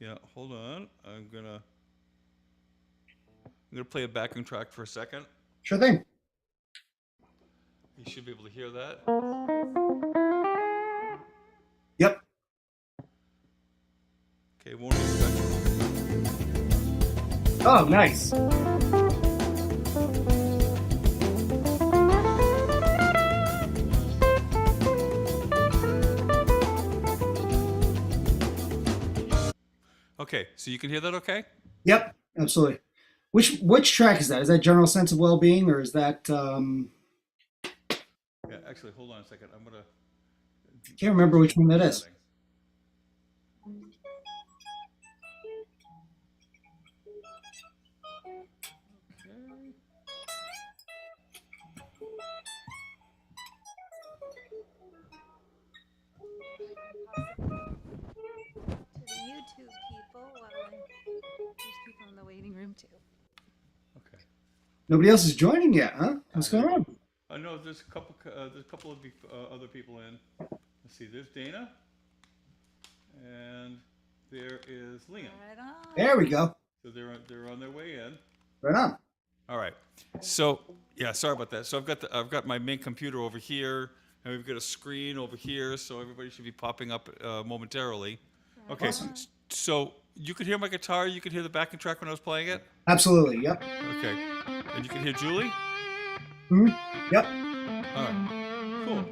Yeah, hold on. I'm gonna play a backing track for a second. Sure thing. You should be able to hear that. Yep. Okay, won't expect. Oh, nice. Okay, so you can hear that okay? Yep, absolutely. Which track is that? Is that General Sense of Well-Being, or is that Yeah, actually, hold on a second. I'm gonna can't do remember some which one that is. setting. Okay. I can possibly to the YouTube people while there's people in the waiting room too. Okay. Nobody else is joining yet, huh? What's going on? I know there's a couple of other people in. Let's see. There's Dana, and there is Liam. Right on. There we go. So they're on their way in. Right on. All right. So yeah, sorry about that. So I've got my main computer over here, and we've got a screen over here. So everybody should be popping up momentarily. Right Okay. Awesome. on. So you could hear my guitar. You could hear the backing track when I was playing it. Absolutely. Yep. Okay. And you can hear Julie. Hmm. Yep. All right. Cool.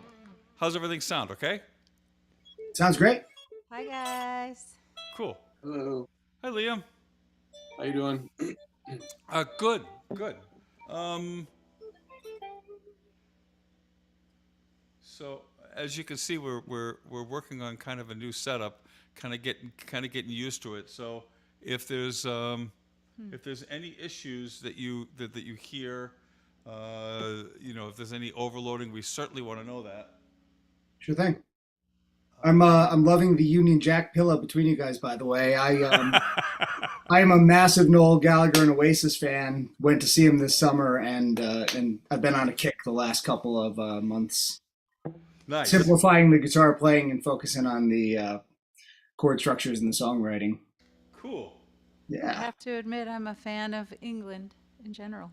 How's everything sound? Okay. Sounds great. Hi guys. Cool. Hello. Hi, Liam. How you doing? Good. Good. Um. So as you can see, we're working on kind of a new setup, kind of getting used to it. So if there's any issues that you hear, if there's any overloading, we certainly want to know that. Sure thing. I'm loving the Union Jack pillow between you guys. By the way, I am a massive Noel Gallagher and Oasis fan. Went to see him this summer, and I've been on a kick the last couple of months, Nice. simplifying the guitar playing and focusing on the chord structures and the songwriting. Cool. I Yeah, have to admit I'm a fan of England in general.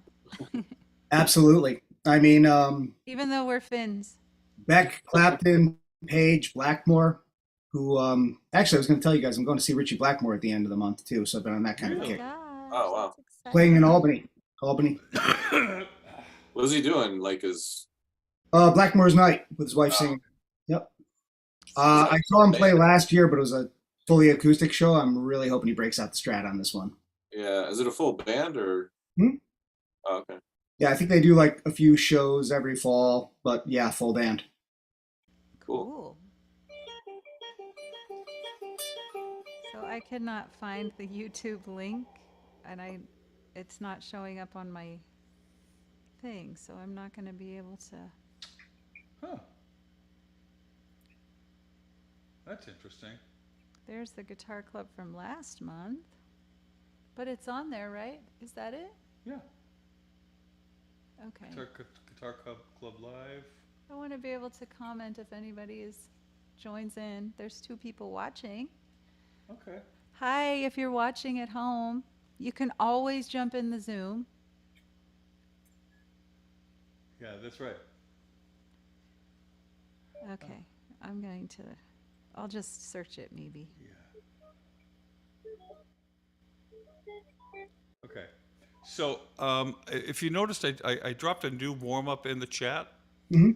absolutely. I mean, Even though we're Finns. Beck, Clapton, Page, Blackmore, who actually I was going to tell you guys I'm going to see Richie Blackmore at the end of the month too. So I've been on that kind Oh of my Really? kick. gosh. Oh, wow. That's exciting. Playing in Albany, Albany. What was he doing? Like his Blackmore's Night with his wife Oh. singing. Yep. Is I that saw him play band? last year, but it was a fully acoustic show. I'm really hoping he breaks out the Strat on this one. Yeah, is it a full band or? Hmm? Oh, okay. Yeah, I think they do like a few shows every fall, but yeah, full band. Cool. Cool. So I could not find the YouTube link, and it's not showing up on my thing, so I'm not going to be able to. Huh. That's interesting. There's the guitar club from last month, but it's on there, right? Is that it? Yeah. Okay. Guitar Club Live. I want to be able to comment if anybody joins in. There's 2 people watching. Okay. Hi, if you're watching at home, you can always jump in the Zoom. Yeah, that's right. Okay, I'll just search it maybe. Yeah. Okay. So if you noticed, I dropped a new warm up in the chat. Hmm.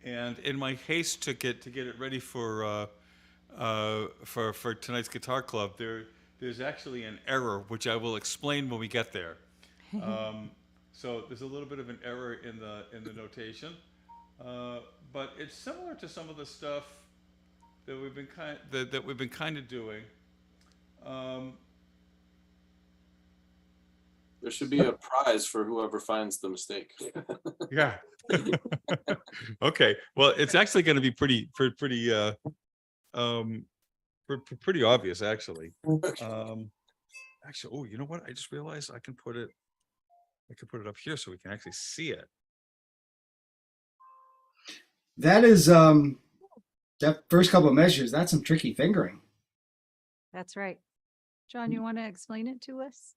And in my haste to get it ready for tonight's guitar club, there's actually an error which I will explain when we get there. So there's a little bit of an error in the notation, but it's similar to some of the stuff that we've been kind of doing. There should be a prize for whoever finds the mistake. Yeah. Okay. Well, it's actually going to be pretty obvious, actually. Actually, oh, you know what? I just realized I can put it up here so we can actually see it. That is that first couple of measures. That's some tricky fingering. That's right. John, you want to explain it to us?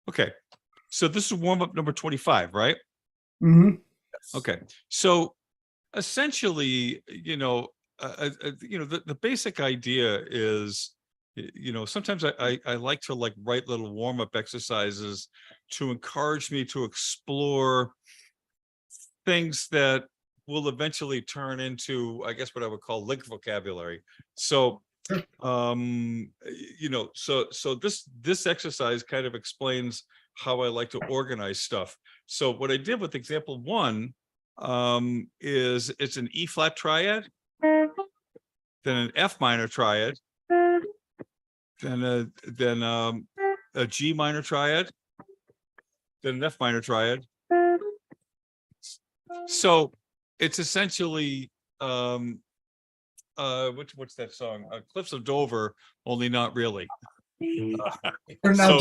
Okay. So this is warm up number 25, right? Hmm. Okay. So essentially, the basic idea is, sometimes I like to like write little warm up exercises to encourage me to explore things that will eventually turn into, I guess, what I would call linked vocabulary. So, Sure. so this exercise kind of explains how I like to organize stuff. So what I did with example one is it's an E flat triad, then an F minor triad, then a G minor triad, then an F minor triad. So it's essentially what's that song? Cliffs of Dover, only not really. And So-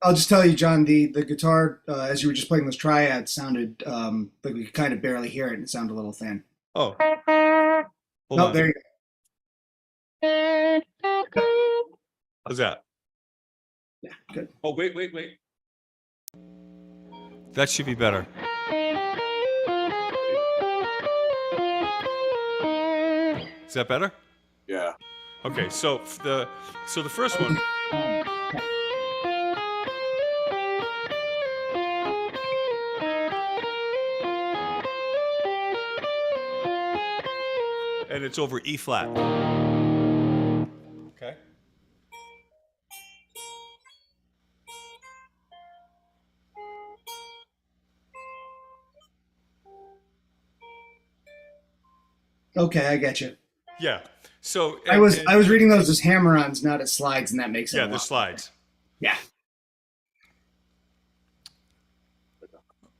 I'll just tell you, John, the guitar as you were just playing those triads sounded like we could kind of barely hear it, and it sounded a little thin. Oh, hold No, on. there you How's that? go. Yeah, good. Oh, wait. That should be better. Is that better? Yeah. Okay, so the first one. And it's over E flat. Okay. Okay, I get you. Yeah. So I was reading those as hammer-ons, not as slides, and that makes it yeah, a the lot. slides. Yeah.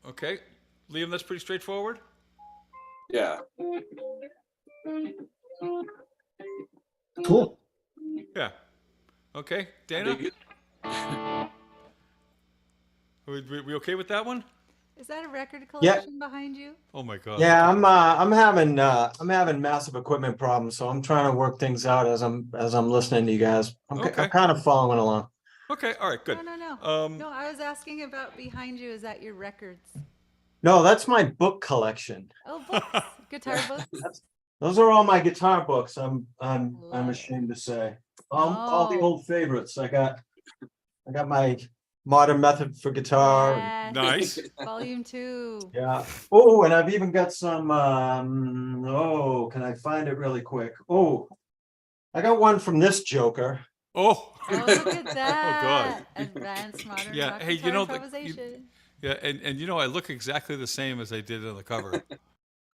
Okay, Liam, that's pretty straightforward. Yeah. Cool. Yeah. Okay, I Dana, dig it. we okay with that one? Is that a record collection behind you? Oh my God. Yeah, I'm having massive equipment problems, so I'm trying to work things out as I'm listening to you guys. Okay. I'm kind of following along. Okay. All right. Good. No. Um, No, I was asking about behind you. Is that your records? No, that's my book collection. Oh, books, guitar books. Those are all my guitar books. I'm Love it. ashamed to say. All the Oh. old favorites. I got my Modern Method for Guitar. Yes. Nice. Volume 2. Yeah. Oh, and I've even got some. Can I find it really quick? Oh, I got one from this Joker. Oh. Oh, look at that. Oh God. Advanced modern Yeah, rock hey, you guitar know, improvisation. Yeah, and I look exactly the same as I did on the cover.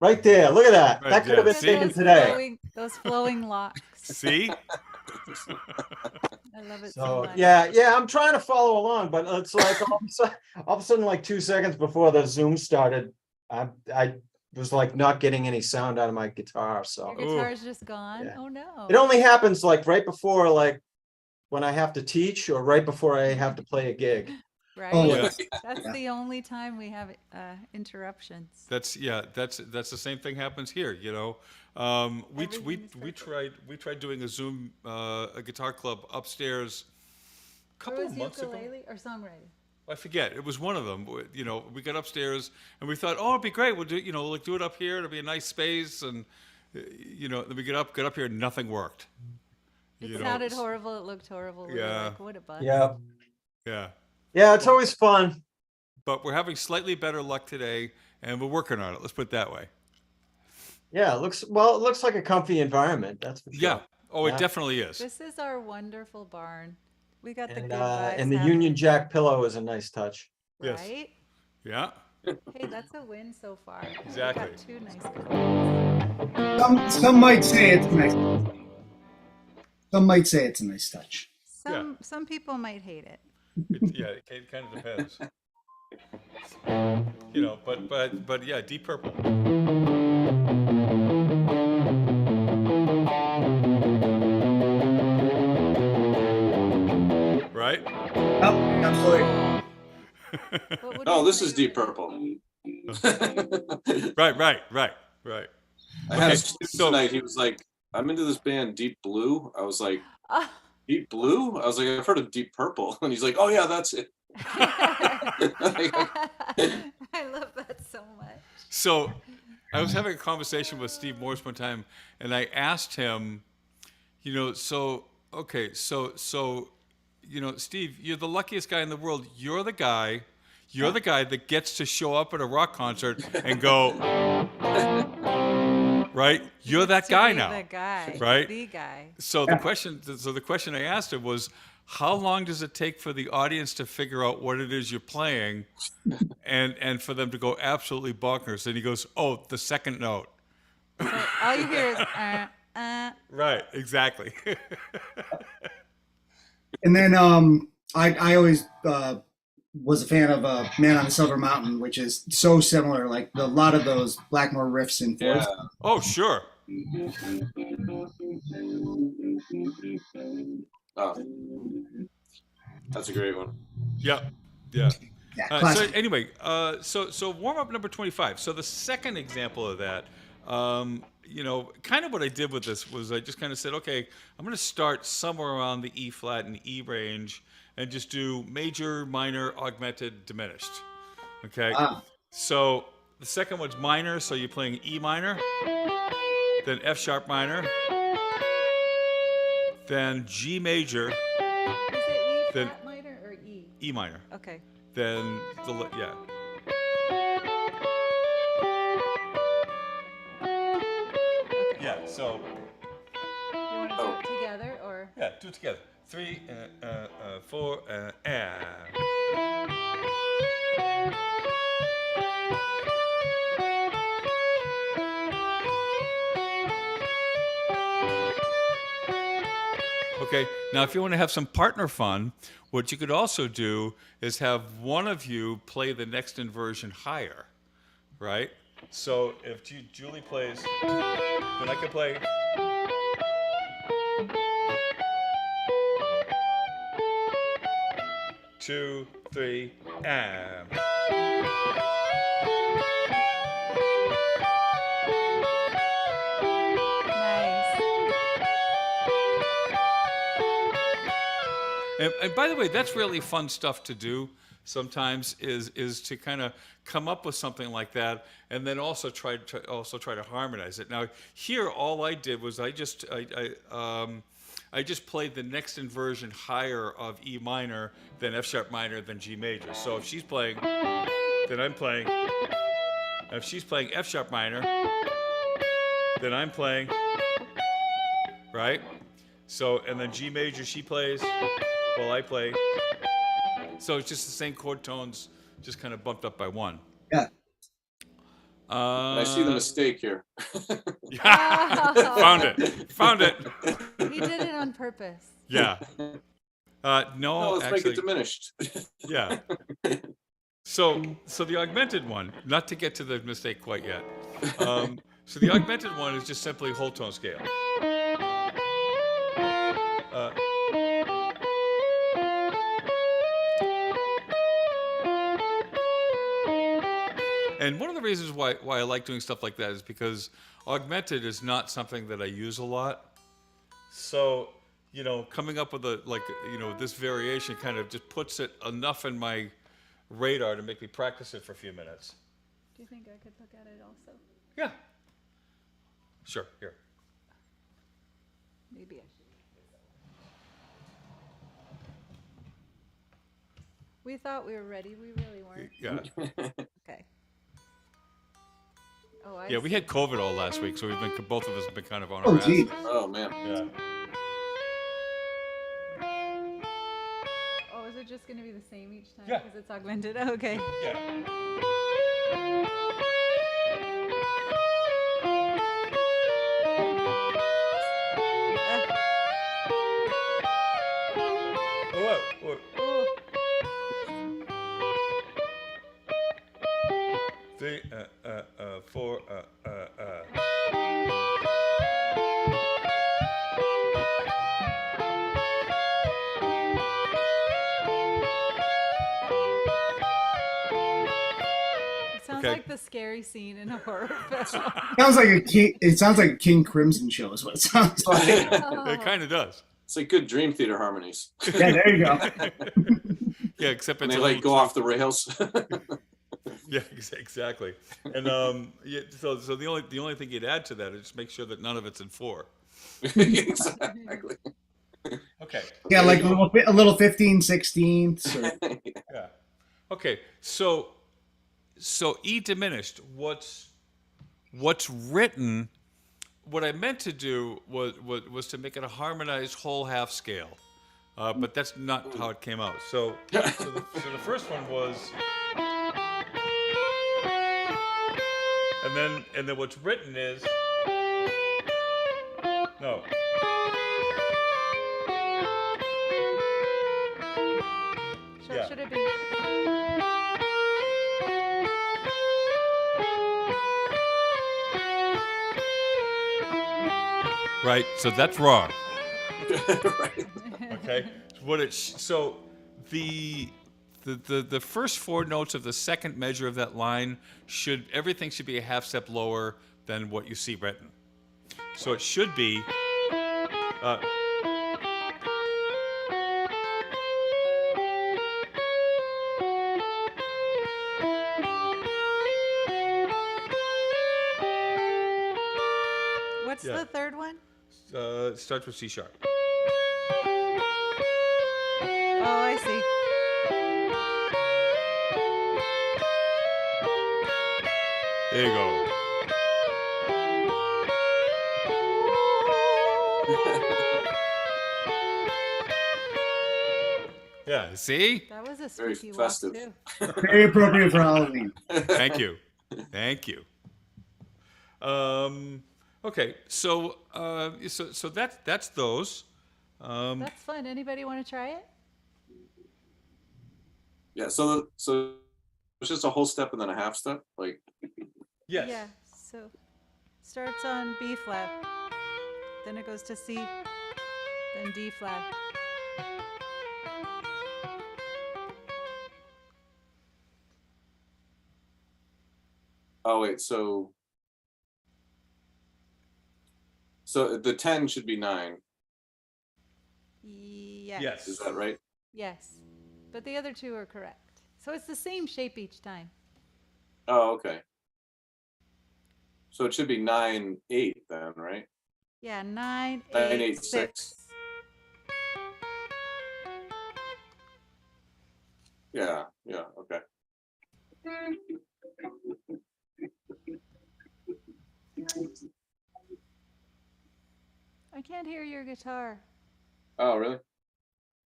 Right there. Look at that. Right, That could have yeah. been See? taken today. Those flowing locks. See? I love it so So much. yeah, I'm trying to follow along, but it's like all of a sudden, like 2 seconds before the Zoom started, I was like not getting any sound out of my guitar. So Your guitar's just gone. Yeah. Oh no. it only happens like right before, like when I have to teach or right before I have to play a gig. Right. Oh, Yeah. That's Yeah. the only time we have interruptions. That's the same thing happens here. We Everything's tried doing a Zoom a guitar club upstairs a Or couple was of months ago. ukulele or songwriting? I forget. It was one of them. We got upstairs and we thought, oh, it'd be great. We'll do, like do it up here. It'll be a nice space. And, then we get up here and nothing worked. It sounded horrible. It looked horrible. We were Yeah. like, what a bust. Yeah, Yeah. it's always fun. But we're having slightly better luck today and we're working on it. Let's put it that way. Yeah, it looks like a comfy environment. That's for sure. Yeah. Oh, Yeah. it definitely is. This is our wonderful barn. We got the And good vibes. and the Union Jack pillow is a nice touch. Yes. Right? Yeah. Hey, that's a win so far. Exactly. We got 2 nice guys. Some might say it's nice. Some might say it's a nice touch. Some people might hate it. It kind of depends. But yeah, Deep Purple. Right? Oh, absolutely. What would No, you this say is to Deep it? Purple. Right. I had Okay, a student so- tonight. He was like, I'm into this band Deep Blue. I was like, Oh. Deep Blue? I was like, I've heard of Deep Purple. And he's like, oh yeah, that's it. I love that so much. So I was having a conversation with Steve Morse one time, and I asked him, okay, Steve, you're the luckiest guy in the world. You're the guy that gets to show up at a rock concert and go, right? You're that To guy be now, The guy. right? The guy. So the question I asked him was, how long does it take for the audience to figure out what it is you're playing, and for them to go absolutely bonkers? And he goes, "Oh, the second note." So all you hear is Right, exactly. And then I always was a fan of Man on the Silver Mountain, which is so similar. Like a lot of those Blackmore riffs and Yeah. fourths. Oh, sure. Oh, that's a great one. Yeah, yeah. Yeah, So classic. anyway, so warm up number 25. So the second example of that, kind of what I did with this was I just kind of said, okay, I'm going to start somewhere around the E flat and E range, and just do major, minor, augmented, diminished. Okay. Wow. So the second one's minor, so you're playing E minor, then F sharp minor, then G major, Is it E Then- flat minor or E? E minor, Okay. then yeah. Okay. Yeah, so You want to do it together or? yeah, do it together. 3, 4, and. Okay, now if you want to have some partner fun, what you could also do is have one of you play the next inversion higher, right? So if Julie plays, then I can play. Two, three, and. Nice. And by the way, that's really fun stuff to do sometimes is to kind of come up with something like that and then also try to harmonize it. Now here all I did was I just played the next inversion higher of E minor, then F sharp minor, then G major. So if she's playing, then I'm playing. If she's playing F sharp minor, then I'm playing, right? So, and then G major she plays, while I play. So it's just the same chord tones, just kind of bumped up by one. Yeah. I see the mistake here. Found it. He did it on purpose. Yeah. No, No, let's actually, make it diminished. yeah. So the augmented one, not to get to the mistake quite yet. So the augmented one is just simply whole tone scale. And one of the reasons why I like doing stuff like that is because augmented is not something that I use a lot. So, coming up with this variation kind of just puts it enough in my radar to make me practice it for a few minutes. Do you think I could look at it also? Yeah. Sure, here. Maybe I should. We thought we were ready. We really weren't. Yeah. Okay. Oh, I Yeah, we see. had COVID all last week, so both of us have been kind of on Oh, our ass. gee. Oh man. Yeah. Oh, is it just going to be the same each time? Yeah. Because it's augmented. Okay. Yeah. Whoa. Oh, 3, 4, it Sounds Okay. like the scary scene in a horror film. Sounds like a king. It sounds like a King Crimson show. Is what it sounds like. It kind of does. It's like good Dream Theater harmonies. Yeah, there you go. Yeah, except And it's they a like little go off the rails. Yeah, exactly. And yeah, so the only thing you'd add to that is just make sure that none of it's in 4. Exactly. Okay. Yeah, like a little 15 16ths. Or, Yeah. Okay. So E diminished. What's written? What I meant to do was to make it a harmonized whole half scale, but that's not how it came out. So the first one was, and then what's written is no. Yeah. Should it be? Right. So that's wrong. Right. Okay. So the first 4 notes of the second measure of that line everything should be a half step lower than what you see written. So it should be. What's Yeah. the third one? It starts with C sharp. Oh, I see. There you go. Yeah. See. That was a Very spooky walk festive. too. very appropriate for Halloween. Thank you. Thank you. Okay. So that's those. That's fun. Anybody want to try it? Yeah. So it's just a whole step and then a half step. Like Yes. Yeah. So starts on B flat, then it goes to C, then D flat. oh wait, so the 10 should be 9. Yes. Yes. Is that right? Yes. But the other two are correct. So it's the same shape each time. Oh, okay. So it should be 9 8 then, right? Yeah, 9, 9, 8, 8, 6. 6. Yeah. Yeah. Okay. I can't hear your guitar. Oh, really?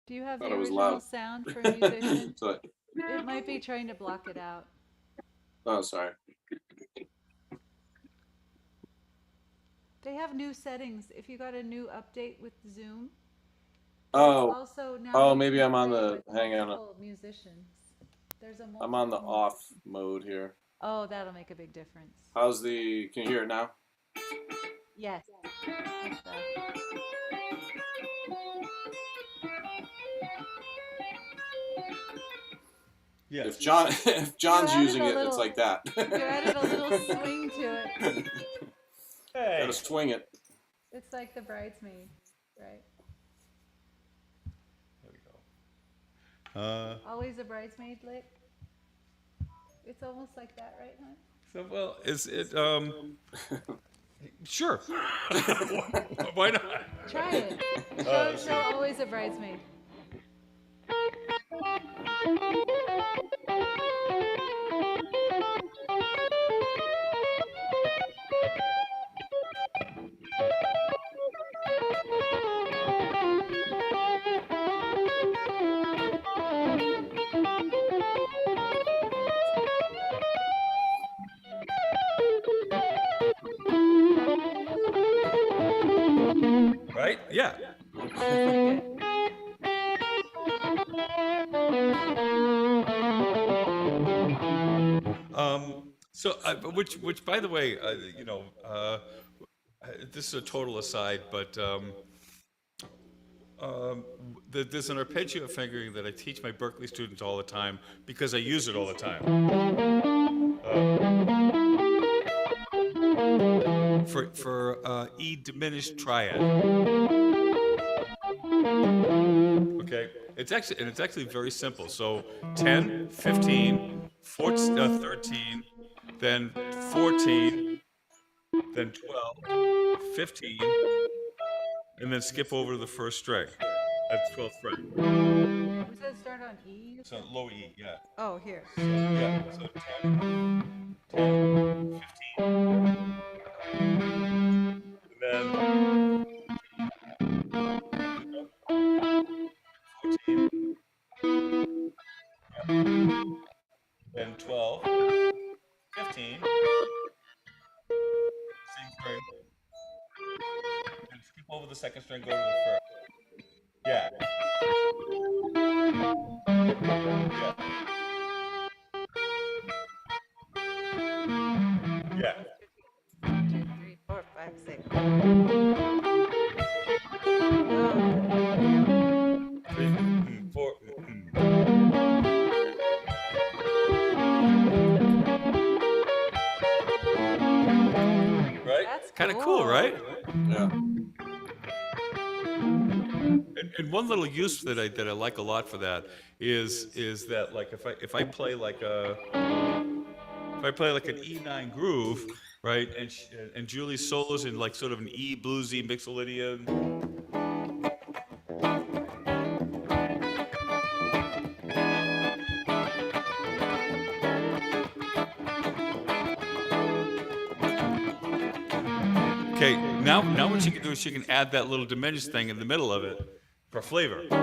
Do you have the Thought it was original loud. sound for musician? So, It might be trying to block it out. oh, sorry. They have new settings. If you got a new update with Zoom, Oh, also now oh, you maybe can I'm on play the- with hang on. multiple musicians. There's a I'm on the multiple off mode here. Oh, that'll make a big difference. How's the? Can you hear it now? Yes. Much better. Yes. If John's added using a it, little- it's like that. You added a little swing to it. Hey. Gotta swing it. It's like the bridesmaid, right? There we go. Always a bridesmaid lick. It's almost like that, right, hon? So well, is it Sure. Why not? Try it. Show always a bridesmaid. Right? Yeah. Good. So, which, by the way, this is a total aside, but there's an arpeggio fingering that I teach my Berkeley students all the time because I use it all the time. for E diminished triad. Okay, it's actually very simple. So 10, 15, 14, 13, then 14, then 12, 15, and then skip over to the first string. That's 12th fret. Was it start on E? you So said? low E, yeah. Oh, here. Yeah, so 10, 10, 15, and then 14, then 12, 15, same string, and skip over the second string, go to the first. Yeah. Yeah. Yeah. 2, 3, 4, 5, 6. Three, four. Right? That's Kind of cool, cool. right? Yeah. And one little use that I like a lot for that is that like if I play like a if I play like an E9 groove, right, and Julie solos in like sort of an E bluesy mixolydian. Okay, now what she can do is she can add that little diminished thing in the middle of it for flavor. Cool.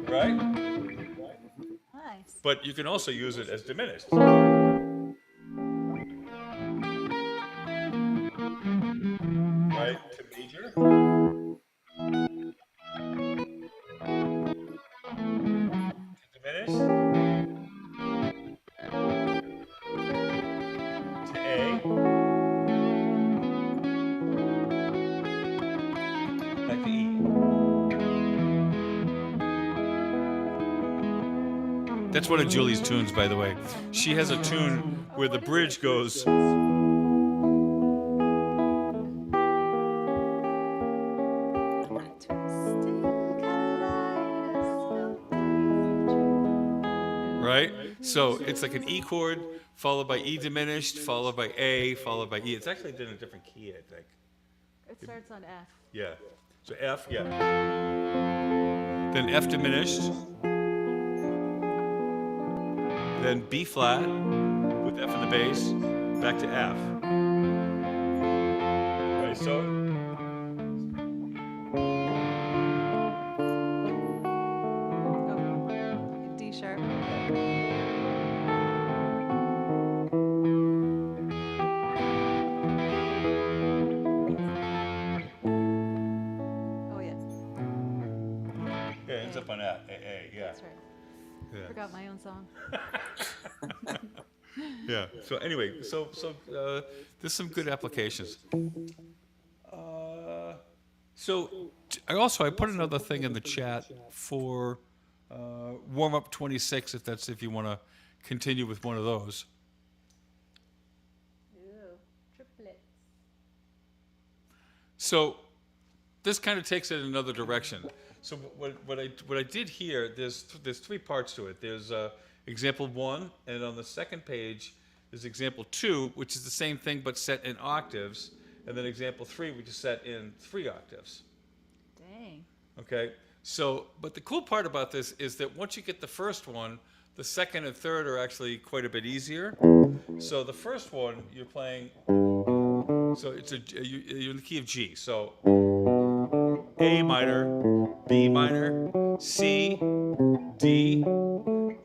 Right? Nice. But you can also use it as diminished. Right? To major. To diminished. To A. Back to E. That's one of Julie's tunes, by the way. She has a tune where the bridge goes. Right? So it's like an E chord, followed by E diminished, followed by A, followed by E. It's actually in a different key, I think. It starts on F. Yeah. So F, yeah. Then F diminished. Then B flat with F in the bass, back to F. Right, so. Oh, D sharp. Oh yeah, Yeah, it ends up on A, yeah. that's right. Yeah. Forgot my own song. Yeah. So anyway, so there's some good applications. I put another thing in the chat for warm up 26 if you want to continue with one of those. Triplets. So this kind of takes it in another direction. So what I did here, there's 3 parts to it. There's example 1, and on the second page is example 2, which is the same thing but set in octaves, and then example 3, which is set in 3 octaves. Dang. Okay. So, but the cool part about this is that once you get the first one, the second and third are actually quite a bit easier. So the first one you're playing. So it's you're in the key of G. So A minor, B minor, C, D,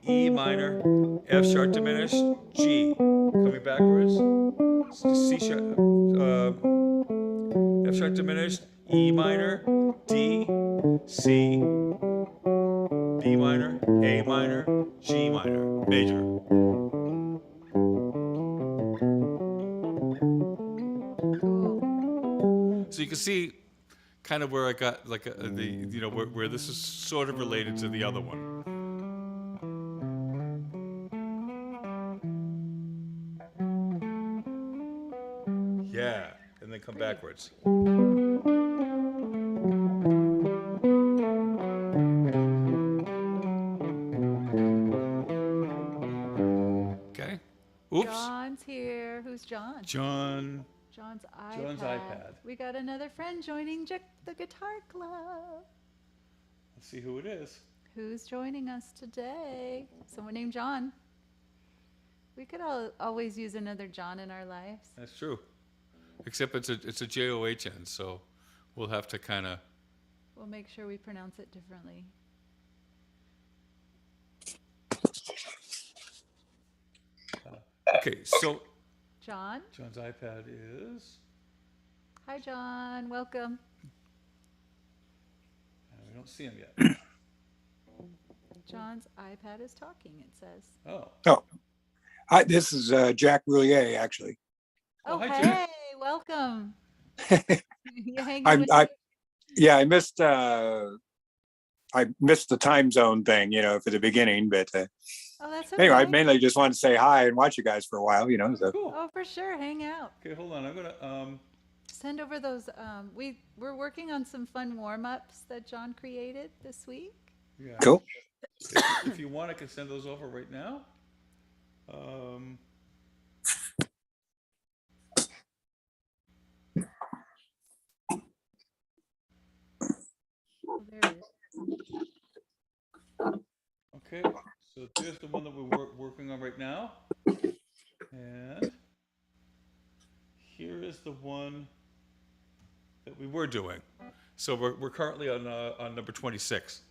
E minor, F sharp diminished, G. Coming backwards, C sharp, F sharp diminished, E minor, D, C, minor, A minor, G minor, major. Cool. So you can see kind of where I got like where this is sort of related to the other one. Yeah, and then come backwards. Okay. Oops. John's here. Who's John? John's John's iPad. iPad. We got another friend joining the Guitar Club. Let's see who it is. Who's joining us today? Someone named John. We could always use another John in our lives. That's true. Except it's a John, so we'll have to kind of. We'll make sure we pronounce it differently. Okay, so John? John's iPad is. Hi, John. Welcome. We don't see him yet. John's iPad is talking, it says. Oh. Oh, this is Jack Roulier, actually. Oh, hi, hey, Jack. welcome. You hanging I'm, with I, me? yeah, I missed the time zone thing, for the beginning, but Oh, that's okay. anyway, I mainly just wanted to say hi and watch you guys for a while, so. Cool. Oh, for sure. Hang out. Okay, hold on. I'm gonna Send over those. We're working on some fun warm-ups that John created this week. yeah. Cool. If you want, I can send those over right now. Oh, there it is. Okay, so there's the one that we're working on right now, and here is the one that we were doing. So we're currently on number 26.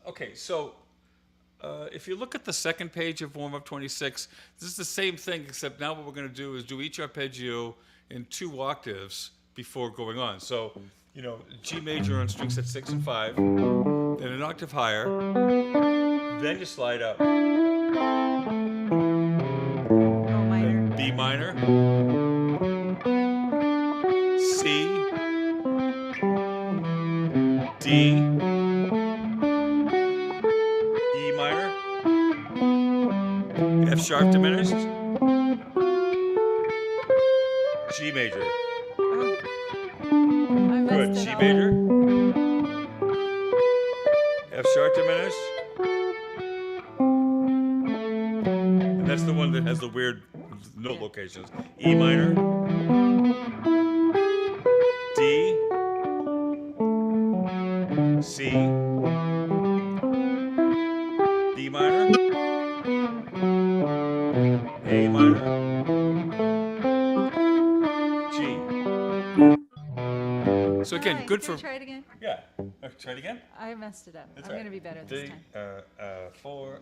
Okay, so if you look at the second page of warm up 26, this is the same thing, except now what we're going to do is do each arpeggio in 2 octaves before going on. So, G major on string set 6 and 5, then an octave higher, then you slide up. Oh, minor. B minor, C, D, E minor, F sharp diminished, G major. Oh. I Good. messed it G all major, up. F sharp diminished, and that's the one that has the weird note locations. E minor, D, C, B minor, A minor, G. So again, Nice. good Can for we try it again? yeah. Try it again. I messed it up. That's I'm all gonna right. be better this D, time. 4,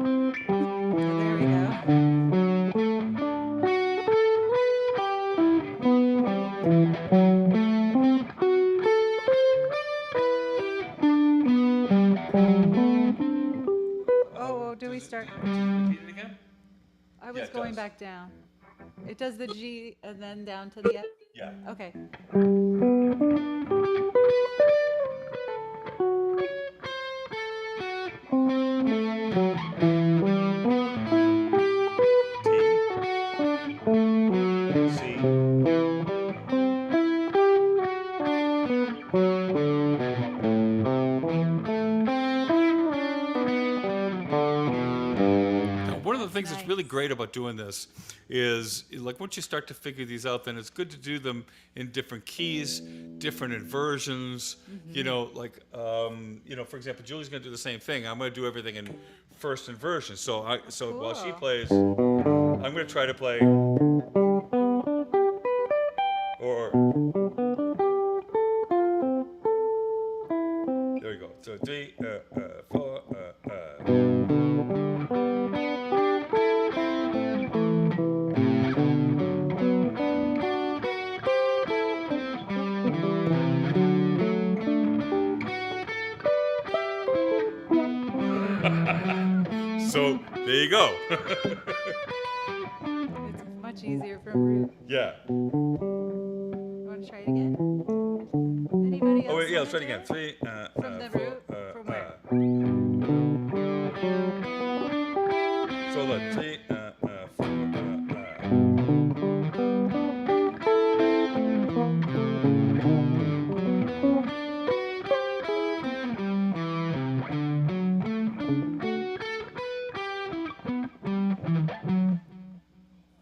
There we go. Oh, do we start? Repeat it again. I was it going does. back down. It does the G and then down to the F. Yeah. Okay. D, C, Now, one of the things that's really great about doing this is, like, once you start to figure these out, then it's good to do them in different keys, different inversions. For example, Julie's going to do the same thing. I'm going to do everything in first inversion. So while she Cool. plays, I'm going to try to play, or there we go. So D, 4, There you go. It's much easier from root. Yeah. Want to try it again? Anybody else? Oh wait, yeah, wanna let's try it do again. it? Three. From the four, root? From where? So look, three. Four.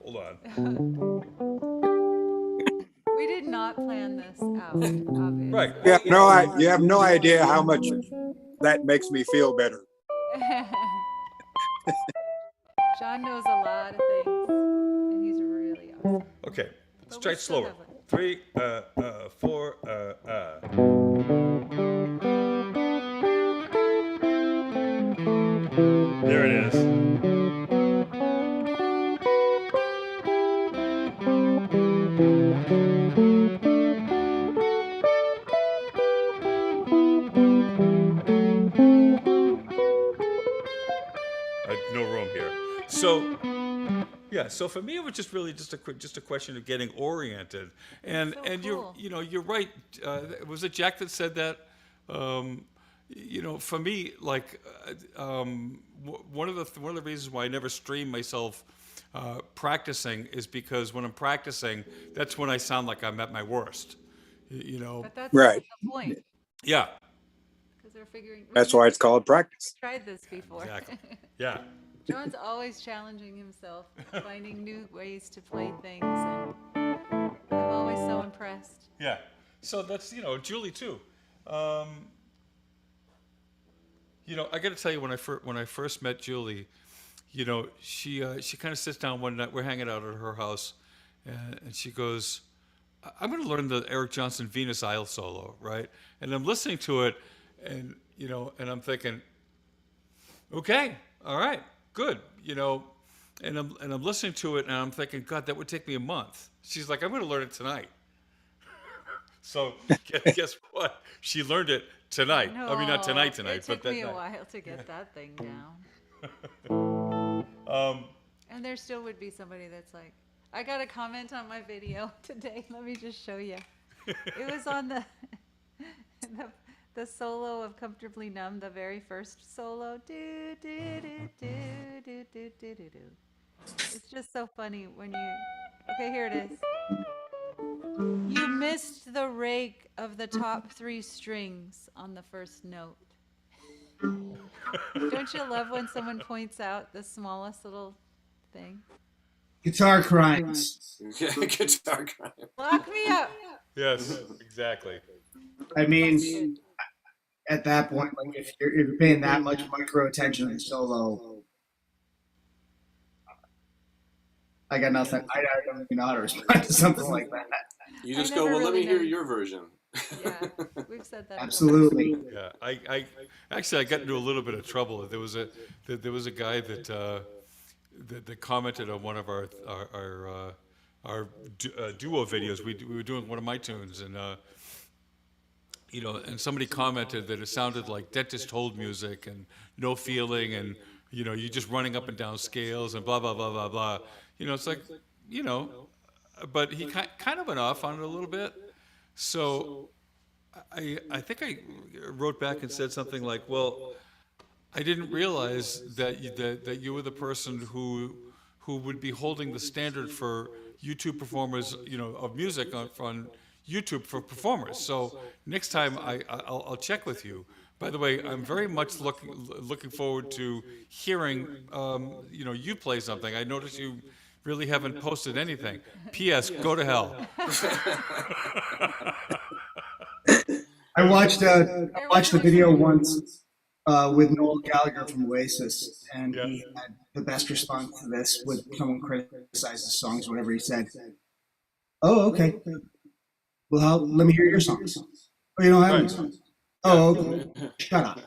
Hold on. We did not plan this out, obviously. Right. Yeah, no, you have no idea how much that makes me feel better. John knows a lot of things, and he's really awesome. Okay. Let's But try we it still slower. have it. Three. Four. There it is. No room here. So, yeah. So for me, it was just really just a question of getting oriented. And So and cool. you're right. Was it Jack that said that? For me, like one of the reasons why I never stream myself practicing is because when I'm practicing, that's when I sound like I'm at my worst. But that's Right. the point, Yeah. because they're figuring. That's why it's called practice. Tried this before. Exactly. Yeah. John's always challenging himself, finding new ways to play things, and I'm always so impressed. Yeah. So that's, Julie too. I got to tell you, when I first met Julie, she kind of sits down one night. We're hanging out at her house, and she goes, "I'm going to learn the Eric Johnson Venus Isle solo, right?" And I'm listening to it, and and I'm thinking, okay, all right, good, and I'm listening to it, and I'm thinking, God, that would take me a month. She's like, "I'm going to learn it tonight." So guess what? She learned it tonight. I mean, not tonight, It but took that me a night. while to get that thing down. And there still would be somebody that's like, I got a comment on my video today. Let me just show you. It was on the the solo of Comfortably Numb, the very first solo. Do do do do do do do do do. It's just so funny when you. Okay, here it is. You missed the rake of the top 3 strings on the first note. Don't you love when someone points out the smallest little thing? Guitar grinds. Guitar guy. Lock me up. Yes, exactly. I mean, at that point, like if you're paying that much micro attention to the solo, I got nothing. I don't even know how to respond to something like that. You just I go, never well, let really me hear know. your version. Yeah, we've said that. before. Absolutely. Yeah, I actually I got into a little bit of trouble. There was a guy that commented on one of our duo videos. We were doing one of my tunes, and and somebody commented that it sounded like dentist hold music and no feeling, and you just running up and down scales and blah blah blah blah blah. It's like but he kind of went off on it a little bit. So I think I wrote back and said something like, "Well, I didn't realize that you were the person who would be holding the standard for YouTube performers, of music on YouTube for performers. So next time I'll check with you. By the way, I'm very much looking forward to hearing you play something. I noticed you really haven't posted anything. P.S. Go to hell." I watched the video once with Noel Gallagher from Oasis, and Yeah. he had the best response to this when someone criticized the songs, whatever he said. "Oh, okay. Well, let me hear your songs." "Oh, you don't have any songs." "Oh, okay. Shut up.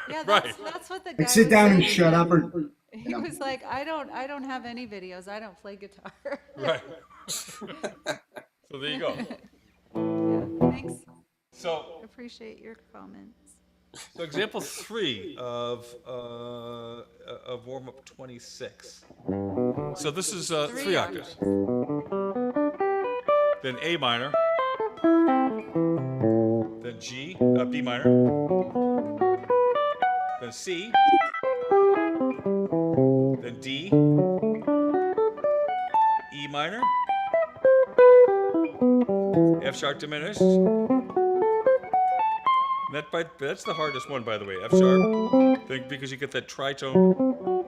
Yeah, Right. that's what the guy Like, sit was down and saying. shut up." Or He was like, I don't have any videos. I don't play guitar. Right. So there you go. Yeah, thanks. So Appreciate your comments. So example 3 of warm up 26. So this is 3 octaves. Then A minor. Then G, B minor. Then C. Then D. E minor. F sharp diminished. That's the hardest one, by the way. F sharp, because you get that tritone,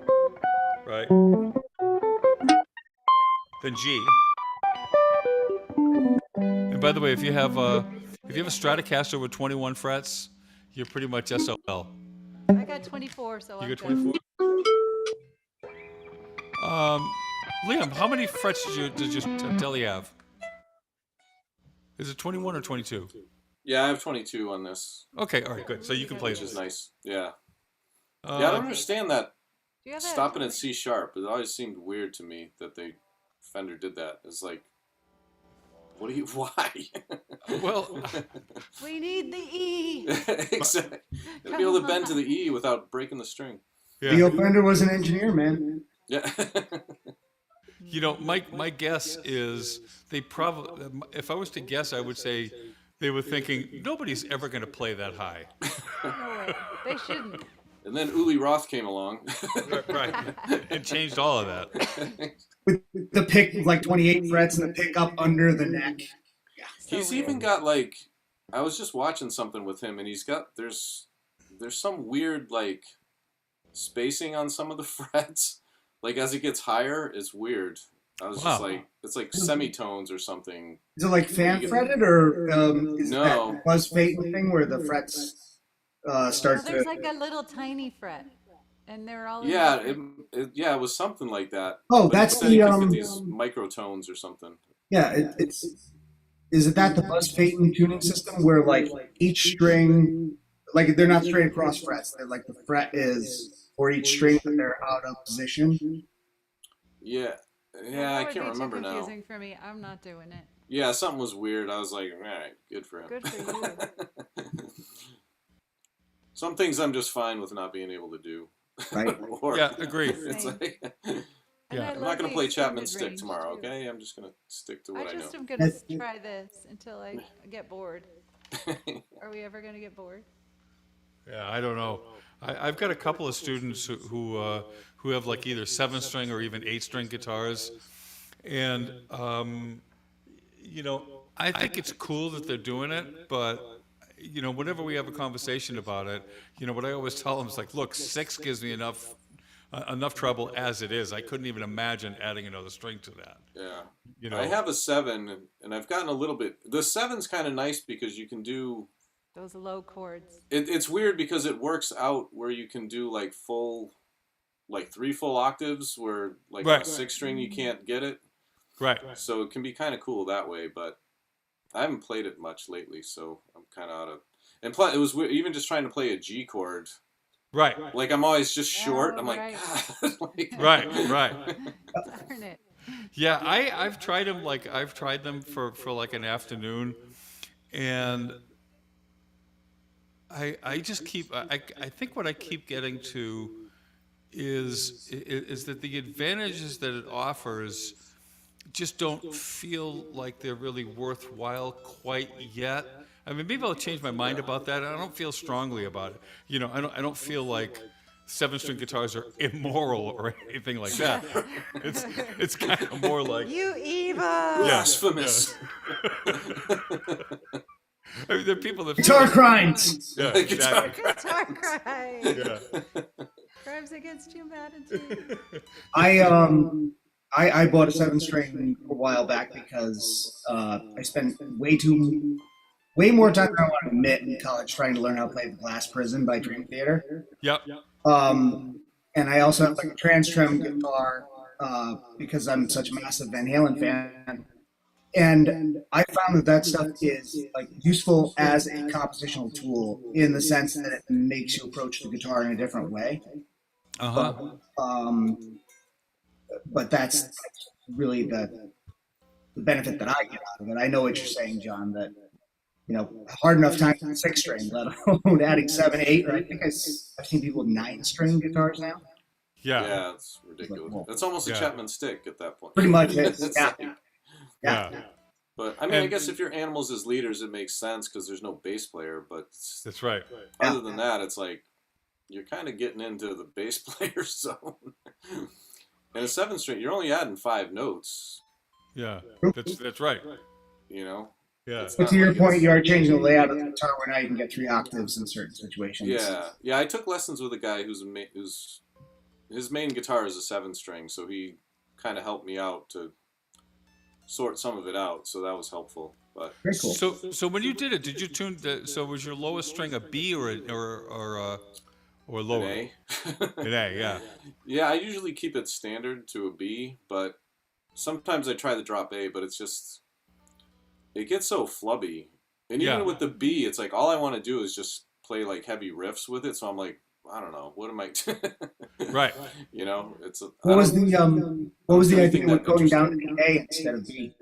right? Then G. And by the way, if you have a Stratocaster with 21 frets, you're pretty much SOL. I got 24, so You I'm get good. 24. Liam, how many frets did your Telly have? Is it 21 or 22? Yeah, I have 22 on this, Okay, all right, good. So you can play which is this. nice. Yeah. Uh, Yeah, I don't understand that Do you have a- stopping at C sharp. It always seemed weird to me that Fender did that. It's like, why? Well, We need the E. Exactly. Gotta be able to bend to the E without breaking the string. Leo yeah. Fender was an engineer, man. Yeah. You know, my guess is they probably, if I was to guess, I would say they were thinking nobody's ever going to play that high. No way. They shouldn't. And then Uli Roth came along. Right. It changed all of that. With the pick, like 28 frets and the pick up under the neck. So He's weird. even got like, I was just watching something with him, and he's got there's some weird like spacing on some of the frets. Like as it gets higher, it's weird. I was just Wow. like, it's like semitones or something. Is it like fan fretted or is No. that Buzz Phaeton thing where the frets start Well, there's to? like a little tiny fret, and they're all. in Yeah, different- it was something like that. Oh, But that's instead you the could get these microtones or something. Yeah, it's. Is it that the Buzz Phaeton tuning system where like each string, like they're not straight across frets, they're like the fret is for each string that they're out of position. Yeah, Well, yeah, that I would can't be remember too now. confusing for me. I'm not doing it. Yeah, something was weird. I was like, all right, good for him. Good for you. Some things I'm just fine with not being able to do. Right. Or, Yeah, agree. It's Same. like, And Yeah. I I'm love not going the to play Chapman extended Stick range, tomorrow, too. okay? I'm just going to stick to what I I just know. am gonna That's- try this until I get bored. Are we ever gonna get bored? Yeah, I don't know. I've got a couple of students who have like either 7-string or even 8-string guitars, and you know, I think it's cool that they're doing it, but you know, whenever we have a conversation about it, you know, what I always tell them is like, look, 6 gives me enough trouble as it is. I couldn't even imagine adding another string to that. Yeah. You know, I have a 7, and I've gotten a little bit. The 7's kind of nice because you can do. Those low chords. It's weird because it works out where you can do like full, like 3 full octaves, where like on a Right. 6-string you can't get it. right. So it can be kind of cool that way, but I haven't played it much lately, so I'm kind of out of. And plus, it was weird, even just trying to play a G chord. Right, Like I'm always just short. Oh, I'm like, right. God. Like- right. Darn it. Yeah, I've tried them for like an afternoon, and I just keep I think what I keep getting to is that the advantages that it offers just don't feel like they're really worthwhile quite yet. I mean, maybe I'll change my mind about that. I don't feel strongly about it. You know, I don't feel like 7-string guitars are immoral or anything like that. It's kind of more like You evil. Blasphemous. I mean, there are people that feel Guitar like- crimes. Yeah, Guitar exactly. Guitar cry. Yeah. Crimes against humanity. I bought a 7-string a while back because I spent way more time than I want to admit in college trying to learn how to play The Glass Prison by Dream Theater. Yep. And I also have like a trans-trem guitar because I'm such a massive Van Halen fan. And I found that stuff is like useful as a compositional tool in the sense that it makes you approach the guitar in a different way. But that's really the benefit that I get out of it. I know what you're saying, John, that hard enough time with 6 string, let alone adding 7, 8. Or I think I've seen people with 9 string guitars now. Yeah. It's ridiculous. It's almost a Yeah. Chapman stick at that point. Pretty much is. It's Yeah. like- Yeah. but I mean, I And- guess if you're animals as leaders, it makes sense because there's no bass player. But That's right. other than that, it's like you're kind of getting into the bass player zone. And a 7 string, you're only adding 5 notes. Yeah. That's right. You know. Yeah. It's But not to your like point, it's- you are changing the layout of the guitar where now you can get 3 octaves in certain situations. Yeah. I took lessons with a guy who's his main guitar is a 7 string, so he kind of helped me out to sort some of it out. So that was helpful. But Very cool. So when you did it, did you tune so was your lowest string a B or lower? an A. An A, yeah. Yeah, I usually keep it standard to a B, but sometimes I try the drop A, but it gets so flubby. And even Yeah. with the B, it's like all I want to do is just play like heavy riffs with it. So I'm like, I don't know, what am I? Right. You know, it's. What was the idea anything with that going down to interesting. the A instead of B?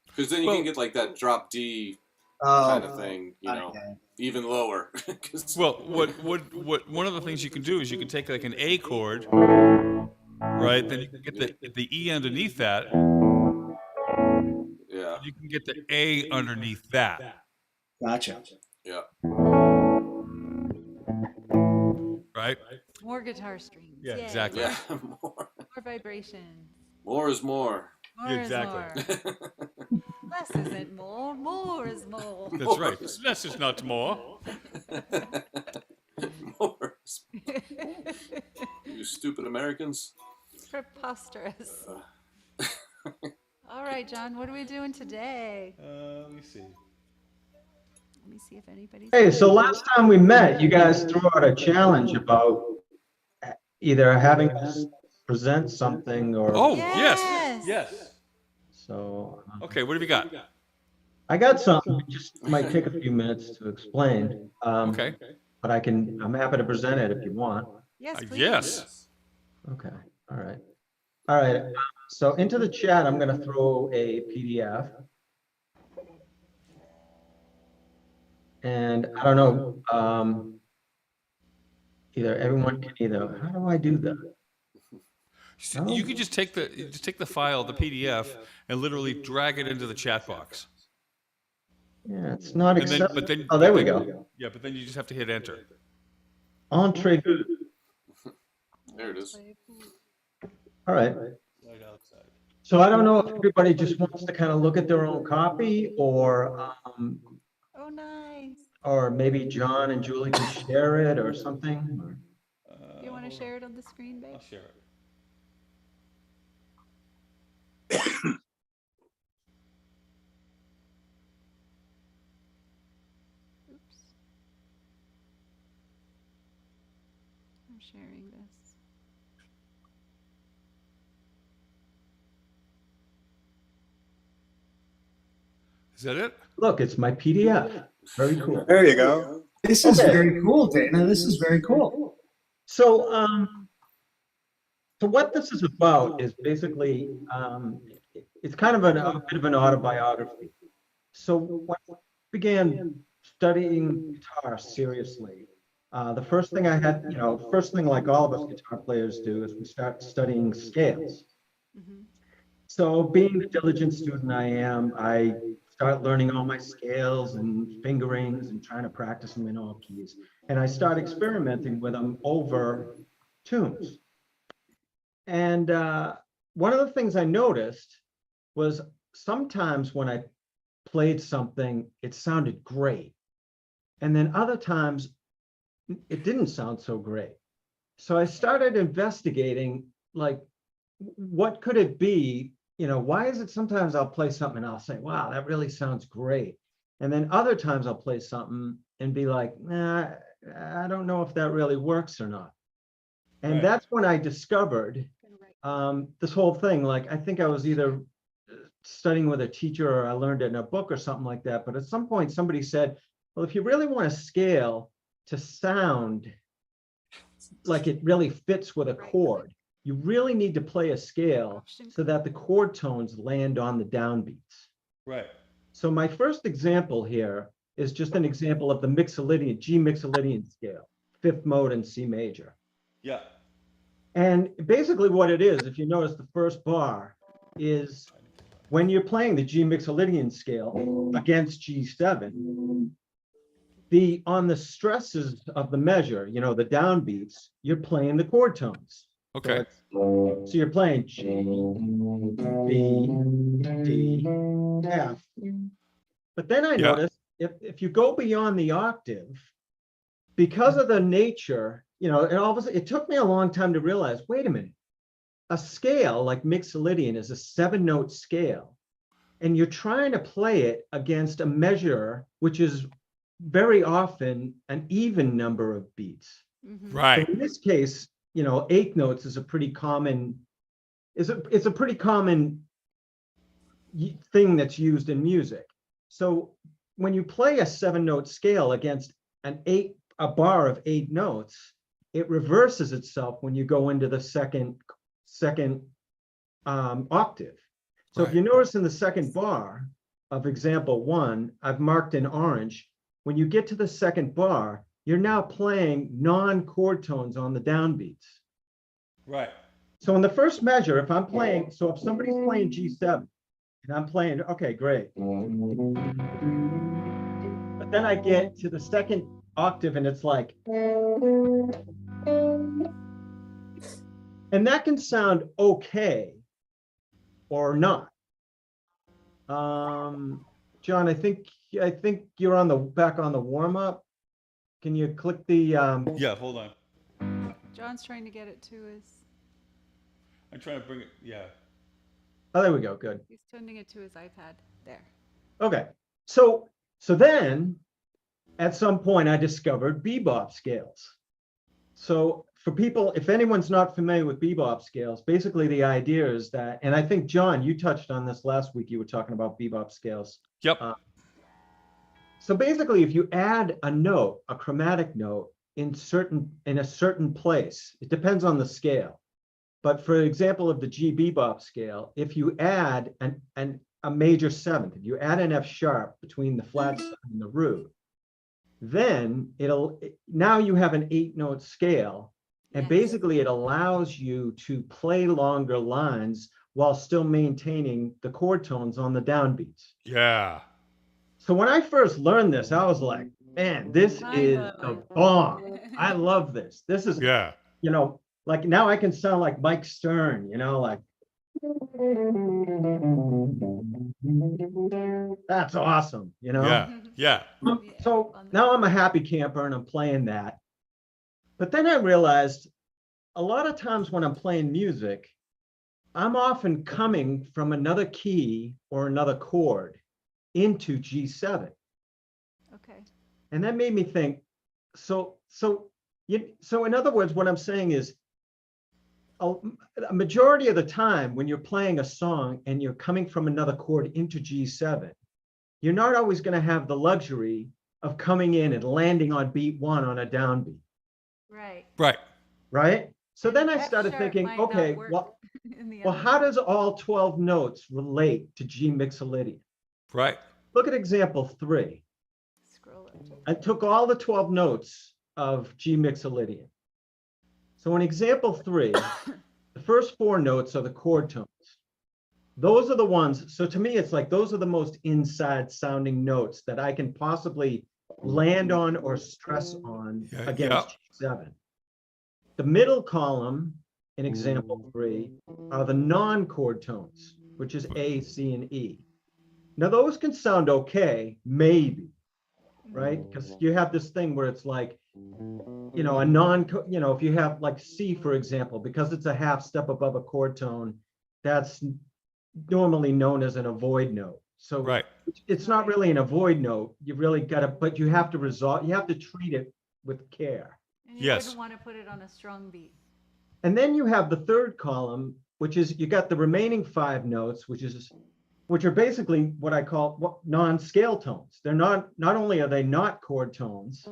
Because then you Well- can get like that drop D Oh, kind of thing, you know, okay. even lower. 'Cause- Well, what one of the things you can do is you can take like an A chord, right? Then you can get the E underneath that. yeah, You can get the A underneath that, Gotcha. yeah. right? More guitar strings. Yeah, Yay. exactly. Yeah, more. More vibrations. More is more. More Exactly. is more. Less isn't more. More is more. That's right. Less is not more. More. You stupid Americans. Preposterous. All right, John, what are we doing today? Let me see. Let me see if anybody's. Hey, so last time we met, you guys threw out a challenge about either having us present something or. Oh, Yes. yes. So Okay, what have you got? I got something, it just might take a few minutes to explain. Okay. But I'm happy to present it if you want. Yes, please. Yes. Okay, all right. All right, so into the chat, I'm gonna throw a PDF. And I don't know, either everyone can how do I do that? So you could just take the file, the PDF, and literally drag it into the chat box. Yeah, it's not And then, acceptable. but then, Oh, there but we then- go. Yeah, but then you just have to hit enter. Entree. There it is. All right. Right outside. So I don't know if everybody just wants to kind of look at their own copy Oh, nice. or maybe John and Julie can share it or something. You want to share it on the screen, babe? I'll share it. Oops. I'm sharing this. Is that it? Look, it's my PDF. Very cool. There you go. This is Okay. very cool, Dana. This is very cool. So, so what this is about is basically, it's kind of a bit of an autobiography. So when I began studying guitar seriously, the first thing I had, first thing like all of us guitar players do is we start studying scales. Mhm. So being the diligent student I am, I start learning all my scales and fingerings and trying to practice them in all keys. And I start experimenting with them over tunes. And one of the things I noticed was sometimes when I played something, it sounded great. And then other times it didn't sound so great. So I started investigating, like, what could it be? Why is it sometimes I'll play something and I'll say, wow, that really sounds great. And then other times I'll play something and be like, nah, I don't know if that really works or not. And Right. that's when I discovered this whole thing. Like, I think I was either studying with a teacher or I learned it in a book or something like that. But at some point somebody said, well, if you really want a scale to sound like it really fits with a chord, you really need to play a scale so that the chord tones land on the downbeats. Right. So my first example here is just an example of the Mixolydian, G Mixolydian scale, fifth mode in C major. Yeah. And basically what it is, if you notice the first bar is when you're playing the G Mixolydian scale against G7, on the stresses of the measure, you know, the downbeats, you're playing the chord tones. Okay. So you're playing G, B, D, F. But then I Yeah. noticed if you go beyond the octave, because of the nature, you know, and obviously it took me a long time to realize, wait a minute, a scale like Mixolydian is a 7-note scale, and you're trying to play it against a measure which is very often an even number of beats. Right. So in this case, you know, 8 notes is a pretty common, it's a pretty common thing that's used in music. So when you play a 7-note scale against a bar of 8 notes, it reverses itself when you go into the second octave. So if Right. you notice in the second bar of example 1, I've marked in orange. When you get to the second bar, you're now playing non-chord tones on the downbeats. Right. So in the first measure, if I'm playing, so if somebody's playing G7 and I'm playing, okay, great. But then I get to the second octave and it's like, and that can sound okay or not. John, I think you're back on the warm up. Can you click the Yeah, hold on. John's trying to get it to his, I'm trying to bring it, yeah. oh, there we go, good. he's sending it to his iPad. There. Okay. So then at some point I discovered bebop scales. So for people, if anyone's not familiar with bebop scales, basically the idea is that, and I think John, you touched on this last week, you were talking about bebop scales. Yep. So basically, if you add a note, a chromatic note in a certain place, it depends on the scale. But for example, of the G bebop scale, if you add a major seventh, if you add an F sharp between the flat seven and the root, then now you have an 8-note scale. And Yes. basically it allows you to play longer lines while still maintaining the chord tones on the downbeats. Yeah. So when I first learned this, I was like, man, this is the bomb. I love this. This is, Yeah. you know, like now I can sound like Mike Stern, you know, like, that's awesome, you know? Yeah. Yeah. So now I'm a happy camper and I'm playing that. But then I realized a lot of times when I'm playing music, I'm often coming from another key or another chord into G7. Okay. And that made me think, so in other words, what I'm saying is a majority of the time when you're playing a song and you're coming from another chord into G7, you're not always going to have the luxury of coming in and landing on beat 1 on a downbeat. Right. Right. Right? So then I F started sharp thinking, might not okay, work well, in the well, other how one. does all 12 notes relate to G Mixolydian? Right. Look at example 3. Scroll up to I took all the 12 notes of G Mixolydian. So in example 3, the first 4 notes are the chord tones. Those are the ones, so to me, it's like those are the most inside sounding notes that I can possibly land on or stress on Yeah, against G7. The middle column in example 3 are the non-chord tones, which is A, C, and E. Now those can sound okay, maybe, right? Because you have this thing where it's like, you know, if you have like C, for example, because it's a half step above a chord tone, that's normally known as an avoid note. So Right. it's not really an avoid note. You really got to, but you have to treat it with care. And you Yes. wouldn't want to put it on a strong beat. And then you have the third column, which is you got the remaining 5 notes, which are basically what I call non-scale tones. They're not only are they not chord tones,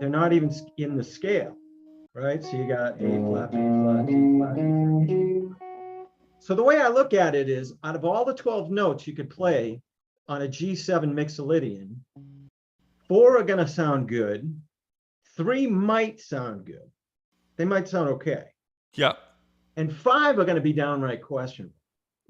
they're not even in the scale, right? So you got A flat, B flat, D flat, E flat, G flat. So the way I look at it is, out of all the 12 notes you could play on a G7 Mixolydian, 4 are going to sound good. 3 might sound good. They might sound okay. Yeah. And 5 are going to be downright questionable.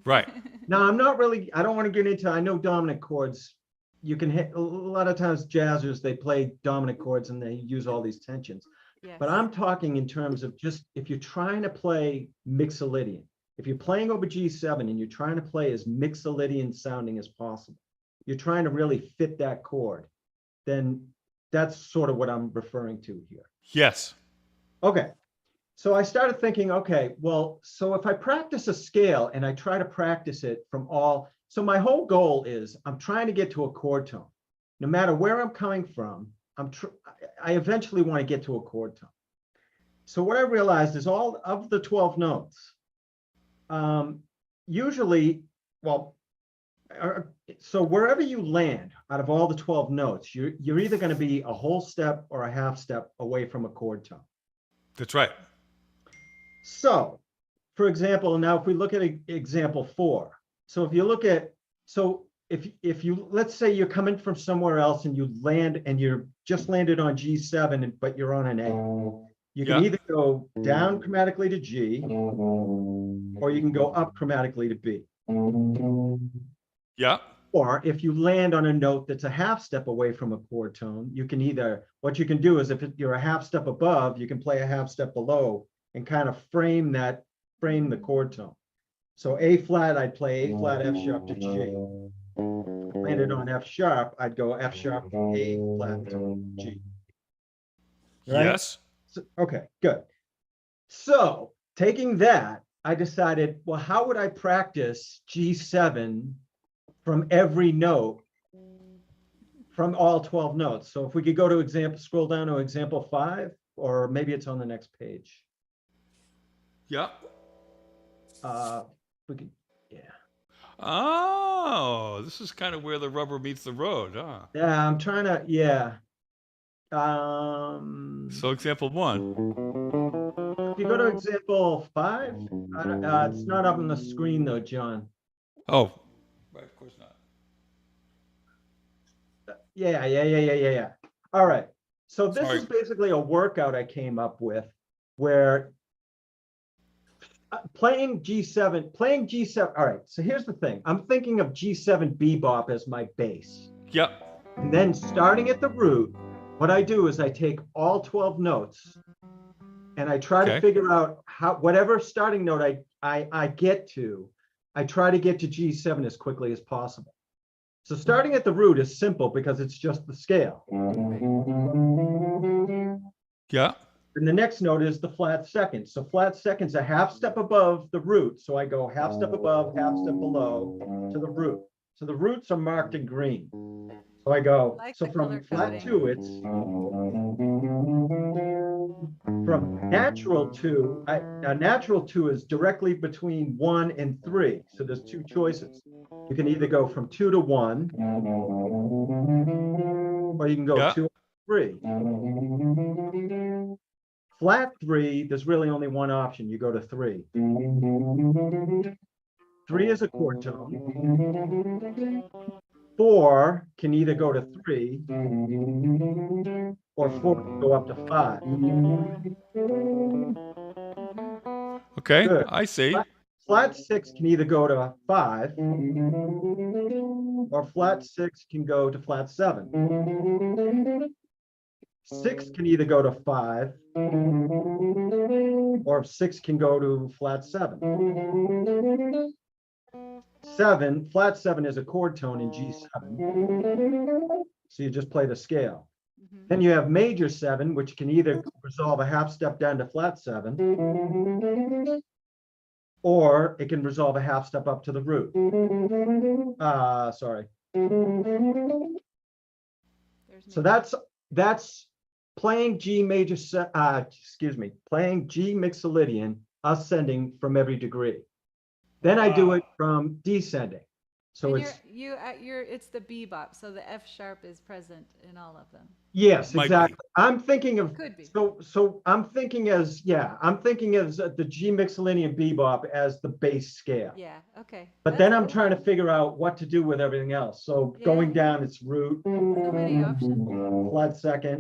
Right. Now, I don't want to get into, I know dominant chords. You can hit, a lot of times jazzers, they play dominant chords and they use all these tensions. Yes. But I'm talking in terms of just if you're trying to play Mixolydian, if you're playing over G7 and you're trying to play as Mixolydian sounding as possible, you're trying to really fit that chord, then that's sort of what I'm referring to here. Yes. Okay. So I started thinking, okay, well, so if I practice a scale and I try to practice it from all, so my whole goal is I'm trying to get to a chord tone. No matter where I'm coming from, I eventually want to get to a chord tone. So what I realized is all of the 12 notes, usually, well, so wherever you land out of all the 12 notes, you're either going to be a whole step or a half step away from a chord tone. That's right. So, for example, now if we look at example 4, so if you look at, so if you, let's say you're coming from somewhere else and you land and you're just landed on G7, but you're on an A, you can Yeah. either go down chromatically to G, or you can go up chromatically to B. Yeah. Or if you land on a note that's a half step away from a chord tone, you can either, what you can do is if you're a half step above, you can play a half step below and kind of frame the chord tone. So A flat, I'd play A flat, F sharp to G. Landed on F sharp, I'd go F sharp, A flat to G. Right? Yes. So, okay, good. So taking that, I decided, well, how would I practice G7 from every note from all 12 notes? So if we could go to example, scroll down to example 5, or maybe it's on the next page. Yeah. We could, yeah. Oh, this is kind of where the rubber meets the road, huh? Yeah, I'm trying to, yeah. So example 1. If you go to example 5, it's not up on the screen though, John. Oh, right, of course not. Yeah. All right. So this Sorry. is basically a workout I came up with where playing G7. All right. So here's the thing. I'm thinking of G7 bebop as my bass. Yep. And then starting at the root, what I do is I take all 12 notes and I try to Okay. figure out how, whatever starting note I get to, I try to get to G7 as quickly as possible. So starting at the root is simple because it's just the scale. Yeah. And the next note is the flat second. So flat second's a half step above the root. So I go half step above, half step below to the root. So the roots are marked in green. So I go, Like so the from color flat coding. 2, it's from natural 2. Natural 2 is directly between 1 and 3. So there's 2 choices. You can either go from 2 to 1, or you can go Yeah. 2 to 3. Flat 3, there's really only one option. You go to 3. 3 is a chord tone. 4 can either go to 3, or 4 can go up to 5. Okay. Good. I see. Flat 6 can either go to 5, or flat 6 can go to flat 7. 6 can either go to 5, or 6 can go to flat 7. Flat 7 is a chord tone in G7. So you just play the scale. Mhm. Then you have major 7, which can either resolve a half step down to flat 7, or it can resolve a half step up to the root. Sorry. There's So me. that's playing G major, playing G Mixolydian, ascending from every degree. Then I do it from descending. So And it's, it's the bebop, so the F sharp is present in all of them. Yes, Might be. exactly. I'm thinking of, Could be. so I'm thinking as the G Mixolydian bebop as the base scale. Yeah, okay. But That's then I'm cool. trying to figure out what to do with everything else. So going Yeah. down, it's root, So many options. flat second,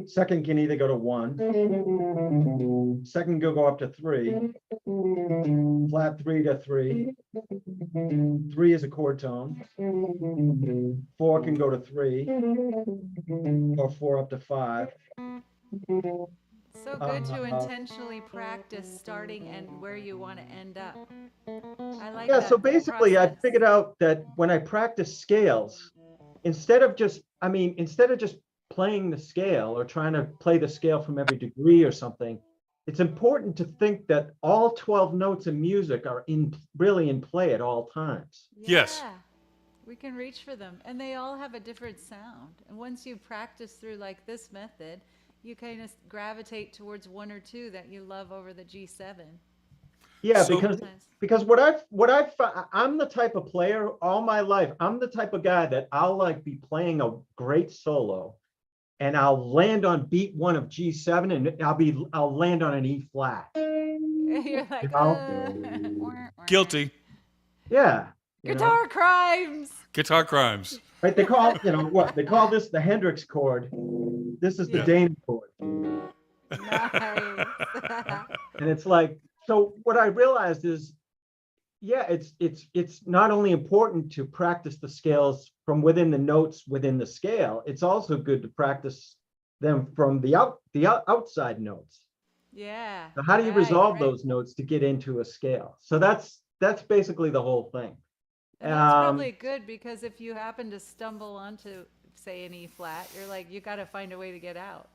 second can either go to 1, second can go up to 3, flat 3 to 3, 3 is a chord tone, 4 can go to 3, or 4 up to 5. So good to intentionally practice starting and where you want to end up. I like Yeah, that so basically I process. figured out that when I practice scales, instead of just playing the scale or trying to play the scale from every degree or something, it's important to think that all 12 notes in music are really in play at all times. Yes. Yeah, we can reach for them, and they all have a different sound. And once you practice through like this method, you kind of gravitate towards one or two that you love over the G7. Yeah, So- because I'm the type of player all my life. I'm the type of guy that I'll like be playing a great solo, and I'll land on beat 1 of G7, and I'll land on an E flat. You're like, know? Guilty. Yeah. you know? guitar crimes. Guitar crimes. Right? They call they call this the Hendrix chord. This is the Yeah. Dane chord, Nice. and it's like, so what I realized is, yeah, it's not only important to practice the scales from within the notes within the scale, it's also good to practice them from the outside notes. Yeah. So how do you right, resolve right. those notes to get into a scale? So that's basically the whole thing. And that's probably good, because if you happen to stumble onto, say, an E flat, you're like, you got to find a way to get out.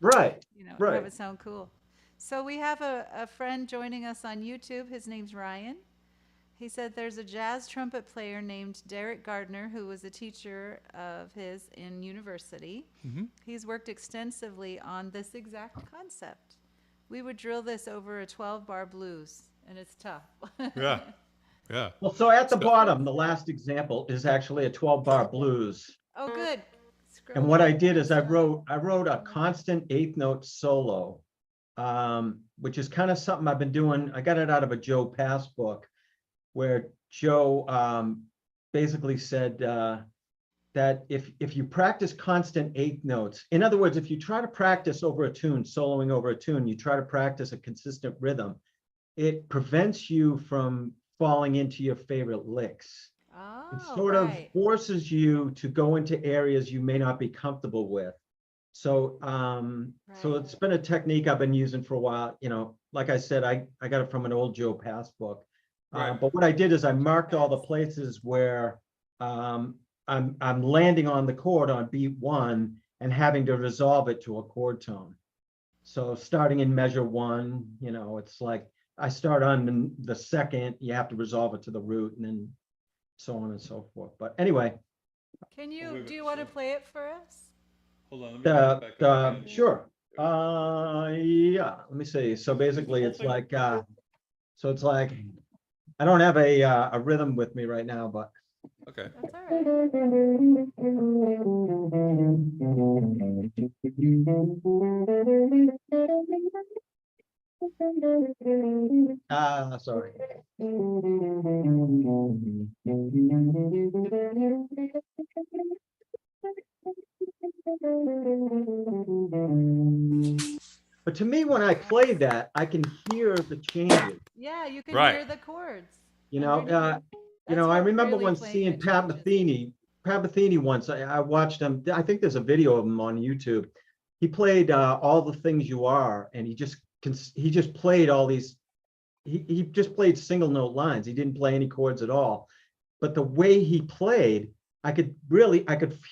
Right. You know, Right. have it sound cool. So we have a friend joining us on YouTube. His name's Ryan. He said there's a jazz trumpet player named Derek Gardner who was a teacher of his in university. He's worked extensively on this exact concept. We would drill this over a 12-bar blues, and it's tough. Yeah. Yeah. Well, so at the bottom, the last example is actually a 12-bar blues. Oh, good. And what I did is I wrote a constant eighth note solo, which is kind of something I've been doing. I got it out of a Joe Pass book, where Joe basically said that if you practice constant eighth notes, in other words, if you try to practice over a tune, soloing over a tune, you try to practice a consistent rhythm, it prevents you from falling into your favorite licks. It Oh, sort of right. forces you to go into areas you may not be comfortable with. So, so Right. it's been a technique I've been using for a while. Like I said, I got it from an old Joe Pass book. Right. But what I did is I marked all the places where I'm landing on the chord on beat 1 and having to resolve it to a chord tone. So starting in measure 1, it's like I start on the second, you have to resolve it to the root, and then so on and so forth. But anyway, Can wait a you, minute, do you want to so- play it for us? Hold on. Let me bring it back up again. sure. Yeah, let me see. So basically it's like, I don't have a rhythm with me right now, but Okay. That's all right. sorry. But to me, when I play that, I can hear the changes. Yeah, you can Right. hear the chords. You know, underneath. That's I what remember really when playing seeing it Pat changes. Metheny once. I watched him. I think there's a video of him on YouTube. He played All the Things You Are, and he just played all these. He just played single note lines. He didn't play any chords at all. But the way he played, I could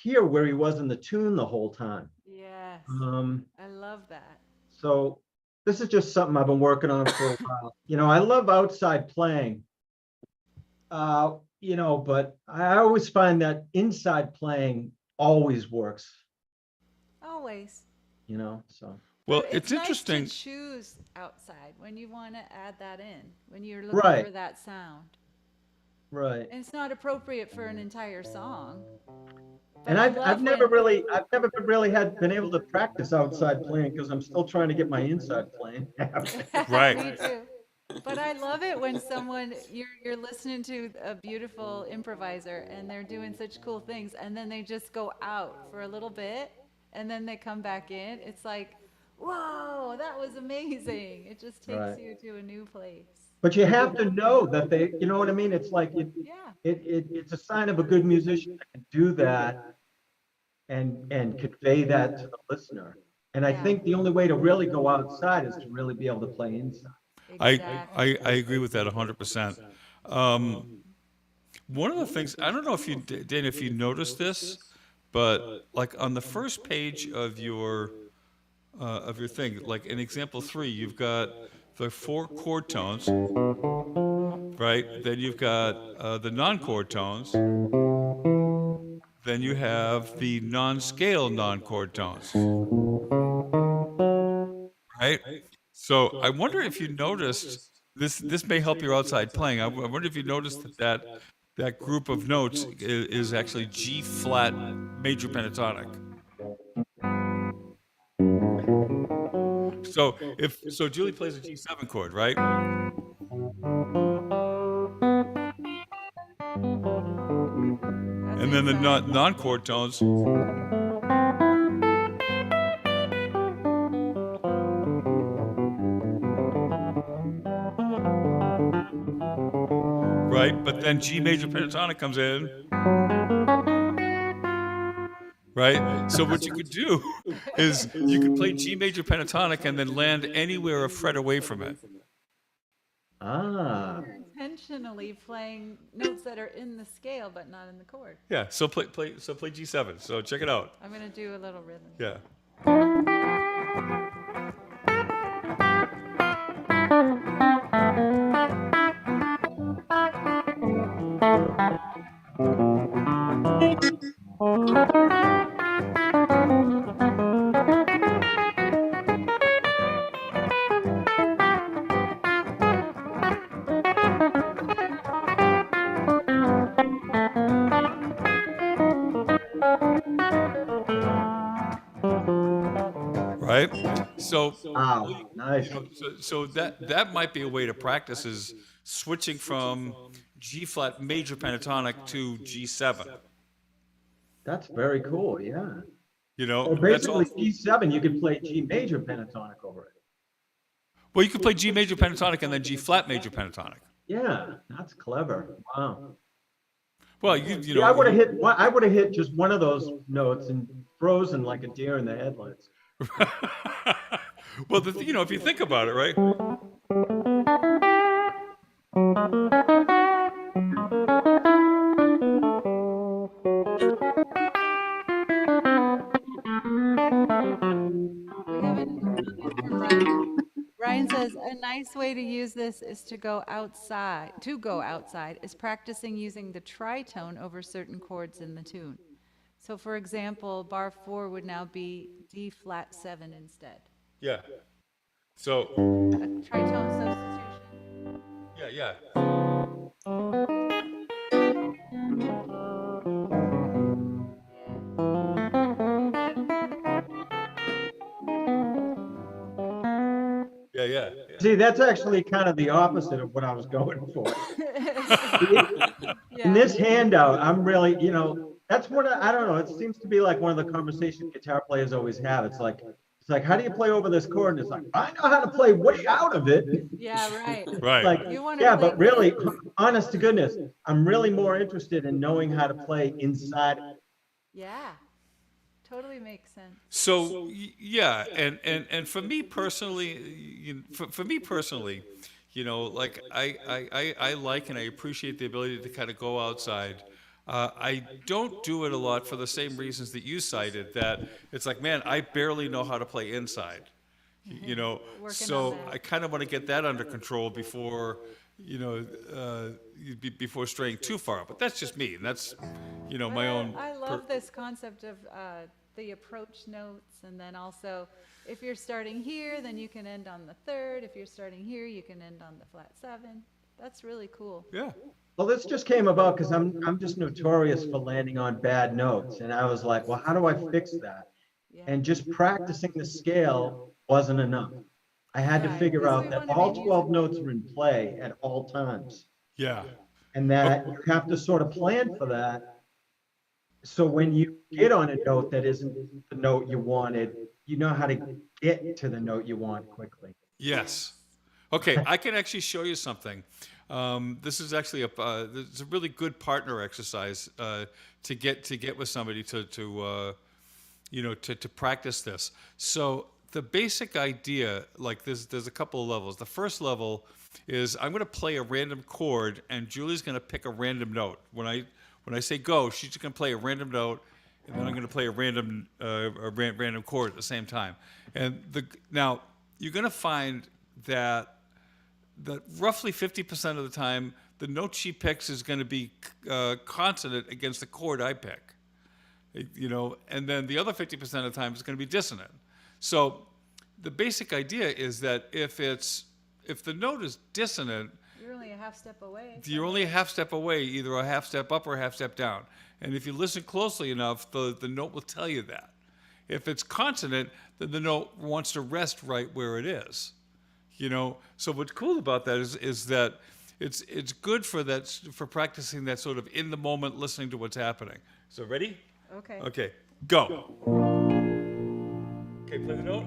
hear where he was in the tune the whole time. Yes, I love that. So this is just something I've been working on for a while. I love outside playing. But I always find that inside playing always works, Always. so. Well, But it's interesting. Nice to choose outside when you want to add that in, when you're looking Right. for that sound. Right. And it's not appropriate for an entire song. And I I've love never when- really been able to practice outside playing because I'm still trying to get my inside playing. Right. Me too. But I love it when someone you're listening to a beautiful improviser and they're doing such cool things and then they just go out for a little bit and then they come back in. It's like, whoa, that was amazing. It just takes Right. you to a new place. But you have to know that they, you know what I mean? It's like Yeah. it's a sign of a good musician that can do that and convey that to the listener. And I Yeah. think the only way to really go outside is to really be able to play inside. Exactly. I agree with that 100%. One of the things, I don't know if you, Dana, if you noticed this, but like on the first page of your thing, like in example 3, you've got the 4 chord tones, right? Then you've got the non-chord tones. Then you have the non-scale non-chord tones, right? So I wonder if you noticed this. This may help your outside playing. I wonder if you noticed that group of notes is actually G flat major pentatonic. So Julie plays a G7 chord, right? That's And then the inside. non-chord tones, right? But then G major pentatonic comes in, right? So what you could do is you could play G major pentatonic and then land anywhere a fret away from it. Ah, You're intentionally playing notes that are in the scale but not in the chord. Yeah. So play G7. So check it out. I'm gonna do a little rhythm. Yeah. Right. So wow, nice. so that might be a way to practice is switching from G flat major pentatonic to G7. That's very cool. Yeah. You know, Or that's all. basically G7, you could play G major pentatonic over it. Well, you could play G major pentatonic and then G flat major pentatonic. Yeah, that's clever. Wow. Well, you See, know, I would have hit just one of those notes and frozen like a deer in the headlights. well, you know, if you think about it, right? We have a comment from Ryan. Ryan says a nice way to use this is to go outside. To go outside is practicing using the tritone over certain chords in the tune. So, for example, bar 4 would now be D flat 7 instead. Yeah. So, A tritone substitution. yeah. Yeah. See, that's actually kind of the opposite of what I was going for. In this handout, I'm really, that's what I don't know. It seems to be like one of the conversations guitar players always have. It's like, how do you play over this chord? And it's like, I know how to play way out of it. Yeah, right. Right. Like, You wanna yeah, play but really, honest to goodness, I'm really more interested in knowing how to play inside. Yeah. Totally makes sense. So yeah, and for me personally, for me personally, like I like and I appreciate the ability to kind of go outside. I don't do it a lot for the same reasons that you cited. That it's like, man, I barely know how to play inside. Working on So that. I kind of want to get that under control before, before straying too far. But that's just me, and that's, But my own. I love this concept of the approach notes, and then also, if you're starting here, then you can end on the third. If you're starting here, you can end on the flat 7. That's really cool. Yeah. Well, this just came about because I'm just notorious for landing on bad notes. And I was like, well, how do I fix that? Yeah. And just practicing the scale wasn't enough. I had to Right, figure 'cause out we that wanna all be 12 musical. notes are in play at all times. Yeah. And that you have to sort of plan for that. So when you get on a note that isn't the note you wanted, you know how to get to the note you want quickly. Yes. Okay, I can actually show you something. This is actually it's a really good partner exercise to get with somebody to practice this. So the basic idea, like there's a couple of levels. The first level is I'm going to play a random chord, and Julie's going to pick a random note. When I say go, she's just going to play a random note, and then I'm going to play a random chord at the same time. And now you're going to find that roughly 50% of the time, the note she picks is going to be consonant against the chord I pick. And then the other 50% of the time is going to be dissonant. So the basic idea is that if the note is dissonant, You're only a half step away. you're only a half step away, either a half step up or a half step down. And if you listen closely enough, the note will tell you that. If it's consonant, then the note wants to rest right where it is. So what's cool about that is that it's good for practicing that sort of in the moment listening to what's happening. So ready? Okay. Okay, go. Okay, play the note.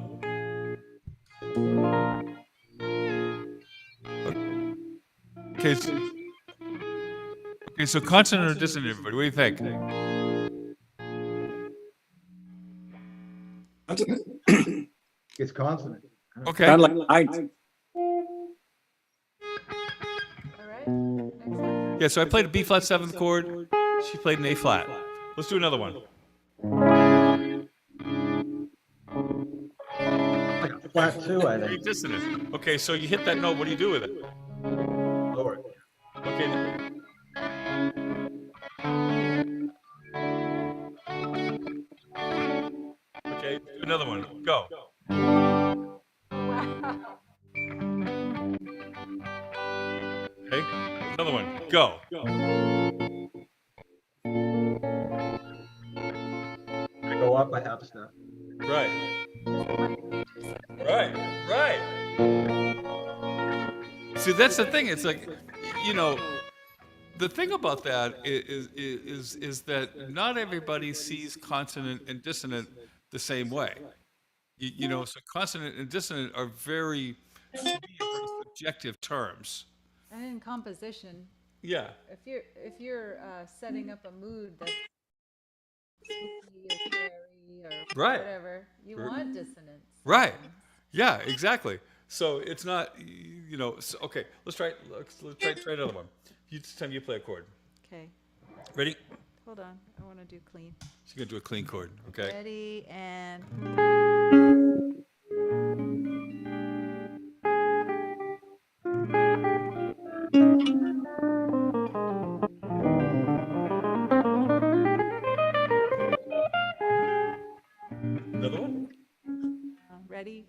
Okay, so consonant or dissonant, everybody? What do you think? It's consonant. Okay. Sound like I, All right. Next one. Yeah, so I played a B flat seventh chord. She played an A flat. Let's do another one. Like a flat two, I A think. dissonant. Okay, so you hit that note. What do you do with it? Lower it. Okay. Okay, do another one. Go. Wow. Okay, another one. Go. I go up a half step. Right. Right. Right. See, that's the thing. It's like, the thing about that is that not everybody sees consonant and dissonant the same way. So consonant and dissonant are very subjective terms. And in composition, Yeah. if you're setting up a mood that's spooky or scary or Right. whatever, you want dissonance. Right. Yeah, exactly. So it's not, okay, let's try another one. This time you play a chord. Okay. Ready? Hold on. I want to do clean. She's going to do a clean chord, okay? Ready and Another one? ready.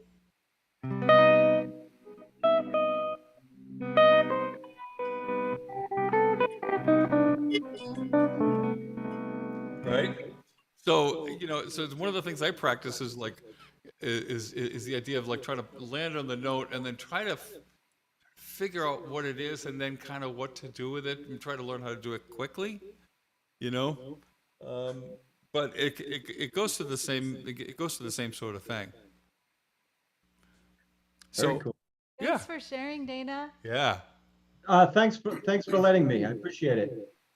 Right? So, so one of the things I practice is like, is the idea of like trying to land on the note and then try to figure out what it is and then kind of what to do with it and try to learn how to do it quickly, but it goes to the same sort of thing. Very So, cool. yeah, Thanks for sharing, Dana. yeah. Thanks for letting me. I appreciate it.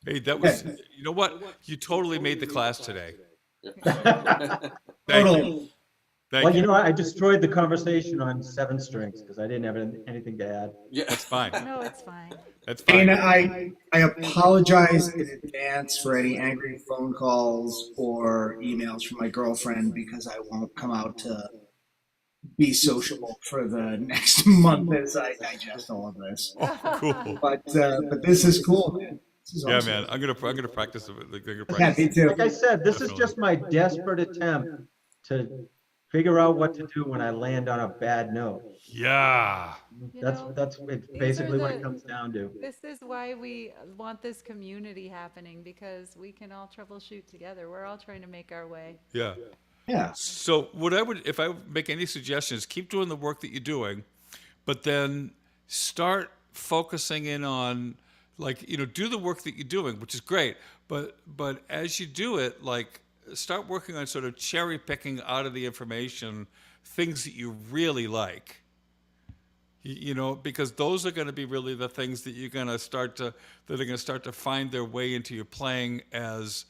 Hey, that was, you know what? You totally made the class today. Thank Totally. you. Thank Well, you. I destroyed the conversation on 7 strings because I didn't have anything to add. Yeah. That's fine. No, it's fine. That's fine. Dana, I apologize in advance for any angry phone calls or emails from my girlfriend because I won't come out to be sociable for the next month as I digest all of this. Cool. But this is cool, man. This is Yeah, awesome. man. I'm gonna practice it. I'm gonna Yeah, practice me it. too. Like I said, this is Definitely. just my desperate attempt to figure out what to do when I land on a bad note. Yeah. You That's know, it's these are basically what it the- comes down to. This is why we want this community happening, because we can all troubleshoot together. We're all trying to make our way. Yeah. Yeah. So what I would, if I would make any suggestions, keep doing the work that you're doing, but then start focusing in on, like, do the work that you're doing, which is great. But as you do it, like, start working on sort of cherry picking out of the information things that you really like. Because those are going to be really the things that you're going to start to, that are going to start to find their way into your playing as,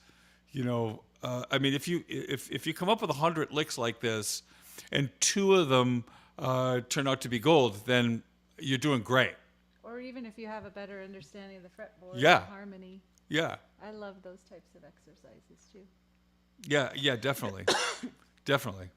I mean, if you come up with 100 licks like this, and 2 of them turn out to be gold, then you're doing great. Or even if you have a better understanding of the fretboard, Yeah. and harmony. Yeah, I love those types of exercises too. yeah, definitely, definitely.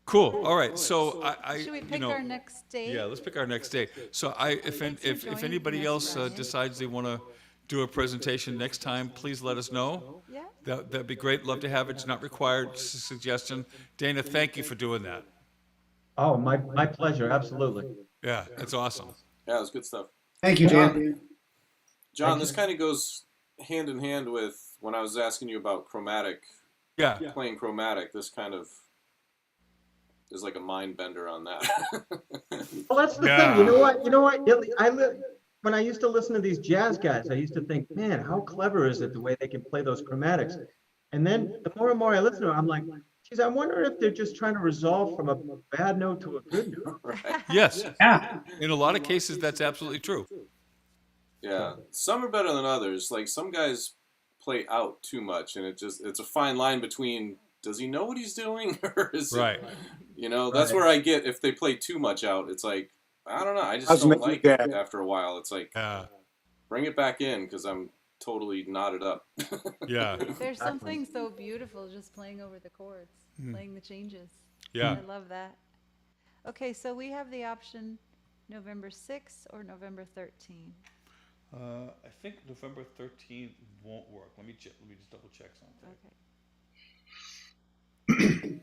Cool. All right. So I Should we pick our next date? yeah, let's pick our next date. So Thanks for if joining anybody us, else Ryan. decides they want to do a presentation next time, please let us know. Yeah. That'd be great. Love to have it. It's not required. Just a suggestion. Dana, thank you for doing that. Oh, my pleasure, absolutely. Yeah, that's awesome. Yeah, it was good stuff. Thank you, Jan. John, this kind of goes hand in hand with when I was asking you about chromatic, Yeah. playing chromatic. This kind of is like a mind bender on that. Well, that's the Yeah. thing. You know what? When I used to listen to these jazz guys, I used to think, man, how clever is it the way they can play those chromatics? And then the more and more I listen to them, I'm like, geez, I wonder if they're just trying to resolve from a bad note to a good note. Right. Yes. Yeah. In a lot of cases, that's absolutely true. Yeah, some are better than others. Like some guys play out too much, and it's a fine line between does he know what he's doing or is Right. it, that's Right. where I get if they play too much out. It's like I don't know. I just Doesn't don't make you like it bad. after a while. It's like Yeah. bring it back in because I'm totally knotted up. Yeah. There's something so beautiful just playing over the chords, playing the changes. Yeah. I love that. Okay, so we have the option November 6th or November 13th. I think November 13th won't work. Let me just double check something. Okay.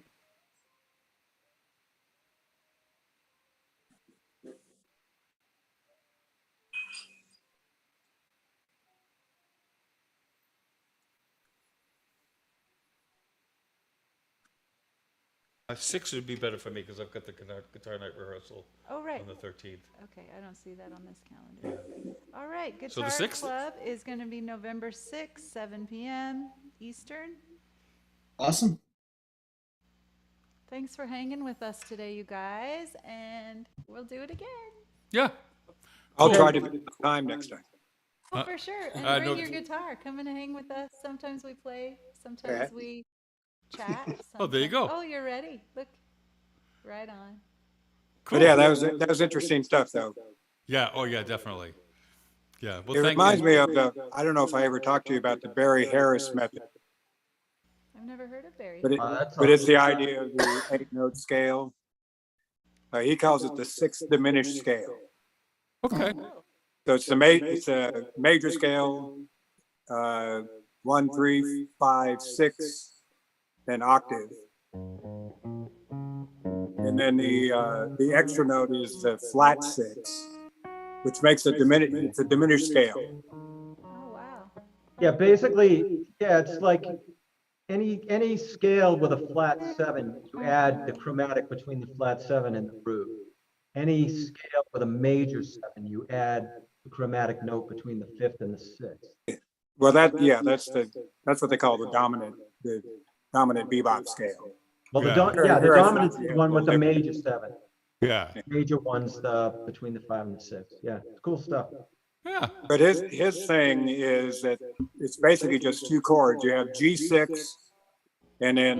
Six would be better for me because I've got the guitar night rehearsal Oh, right. on the 13th. Okay, I don't see that on this calendar. All right, So the Guitar 6th? Club is going to be November 6th, 7 p.m. Eastern. Awesome. Thanks for hanging with us today, you guys, and we'll do it again. Yeah. I'll Cool. try to be on time next time. Oh, for sure. And bring no- your guitar. Come and hang with us. Sometimes we play, sometimes Okay. we chat. Oh, there you go. Oh, you're ready. Look, right on. Cool. But yeah, that was interesting stuff though. Yeah. Oh, yeah, definitely. Yeah. Well, It thank reminds you. me of I don't know if I ever talked to you about the Barry Harris method, I've never heard of Barry. but That's it's the awesome. idea of the 8-note scale. He calls it the 6th diminished scale. Okay. Oh, So it's it's a major scale, 1, 3, 5, 6, then octave. And then the extra note is the flat 6, which makes it's a diminished scale. oh, wow. Yeah, basically, yeah, it's like any scale with a flat 7, you add the chromatic between the flat 7 and the root. Any scale with a major 7, you add the chromatic note between the 5th and the 6th. Well, that's what they call the dominant bebop scale. Well, Yeah. the dominant is the one with the major 7. Yeah. Major one's between the 5 and the 6. Yeah, it's cool stuff. Yeah. But his thing is that it's basically just 2 chords. You have G6 and then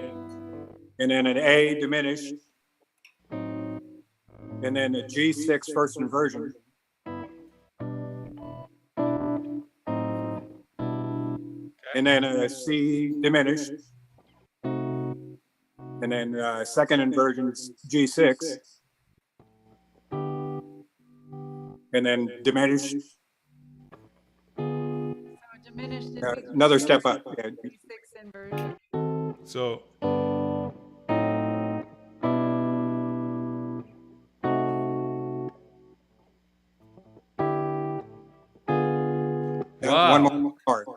an A diminished, and then a G6 first inversion. And then a C diminished, and then second inversion G6, and then diminished, So diminished is another step up. Yeah. G6 inversion. So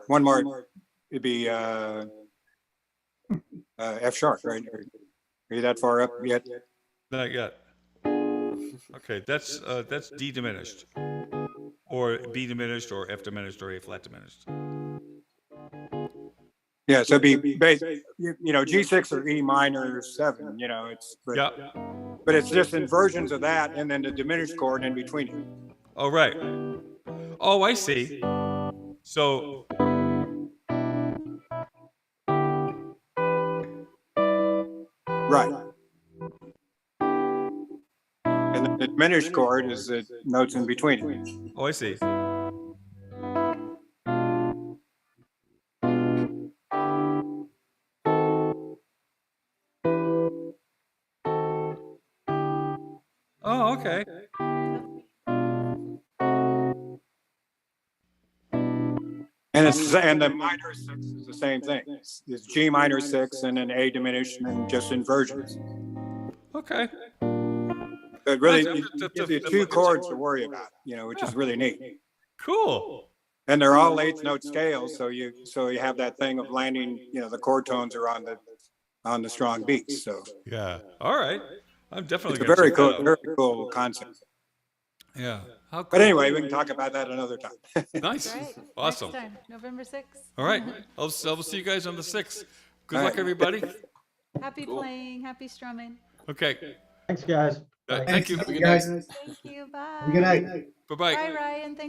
one more, it'd be F sharp, right? Are you that far up yet? Not yet. Okay, that's D diminished, or B diminished, or F diminished, or A flat diminished. Yeah, so it'd be G6 or E minor 7, Yeah. but it's just inversions of that and then the diminished chord in between it. Oh, right. Oh, I see. So, Right. And then the diminished chord is the notes in between it. oh, I see. Oh, okay. And the minor 6 is the same thing. It's G minor 6 and then A diminished and then just inversions. Okay. But really, Nice. it gives you 2 chords to worry about, which is really neat. Cool. And they're all 8th note scales, so you have that thing of landing, the chord tones are on the strong beats. So Yeah. All right. I'm definitely it's a gonna very check cool, that out. very cool concept. Yeah. How cool. But anyway, we can talk about that another time. Nice. Great. Awesome. Next time, November 6th. All right. I'll see you guys on the 6th. Good All luck, right. everybody. Happy Cool. playing, happy strumming. Okay. Thanks, guys. Thank Thanks, you. guys. Thank you. Bye. Good night. Bye-bye. Bye, Ryan. Thanks.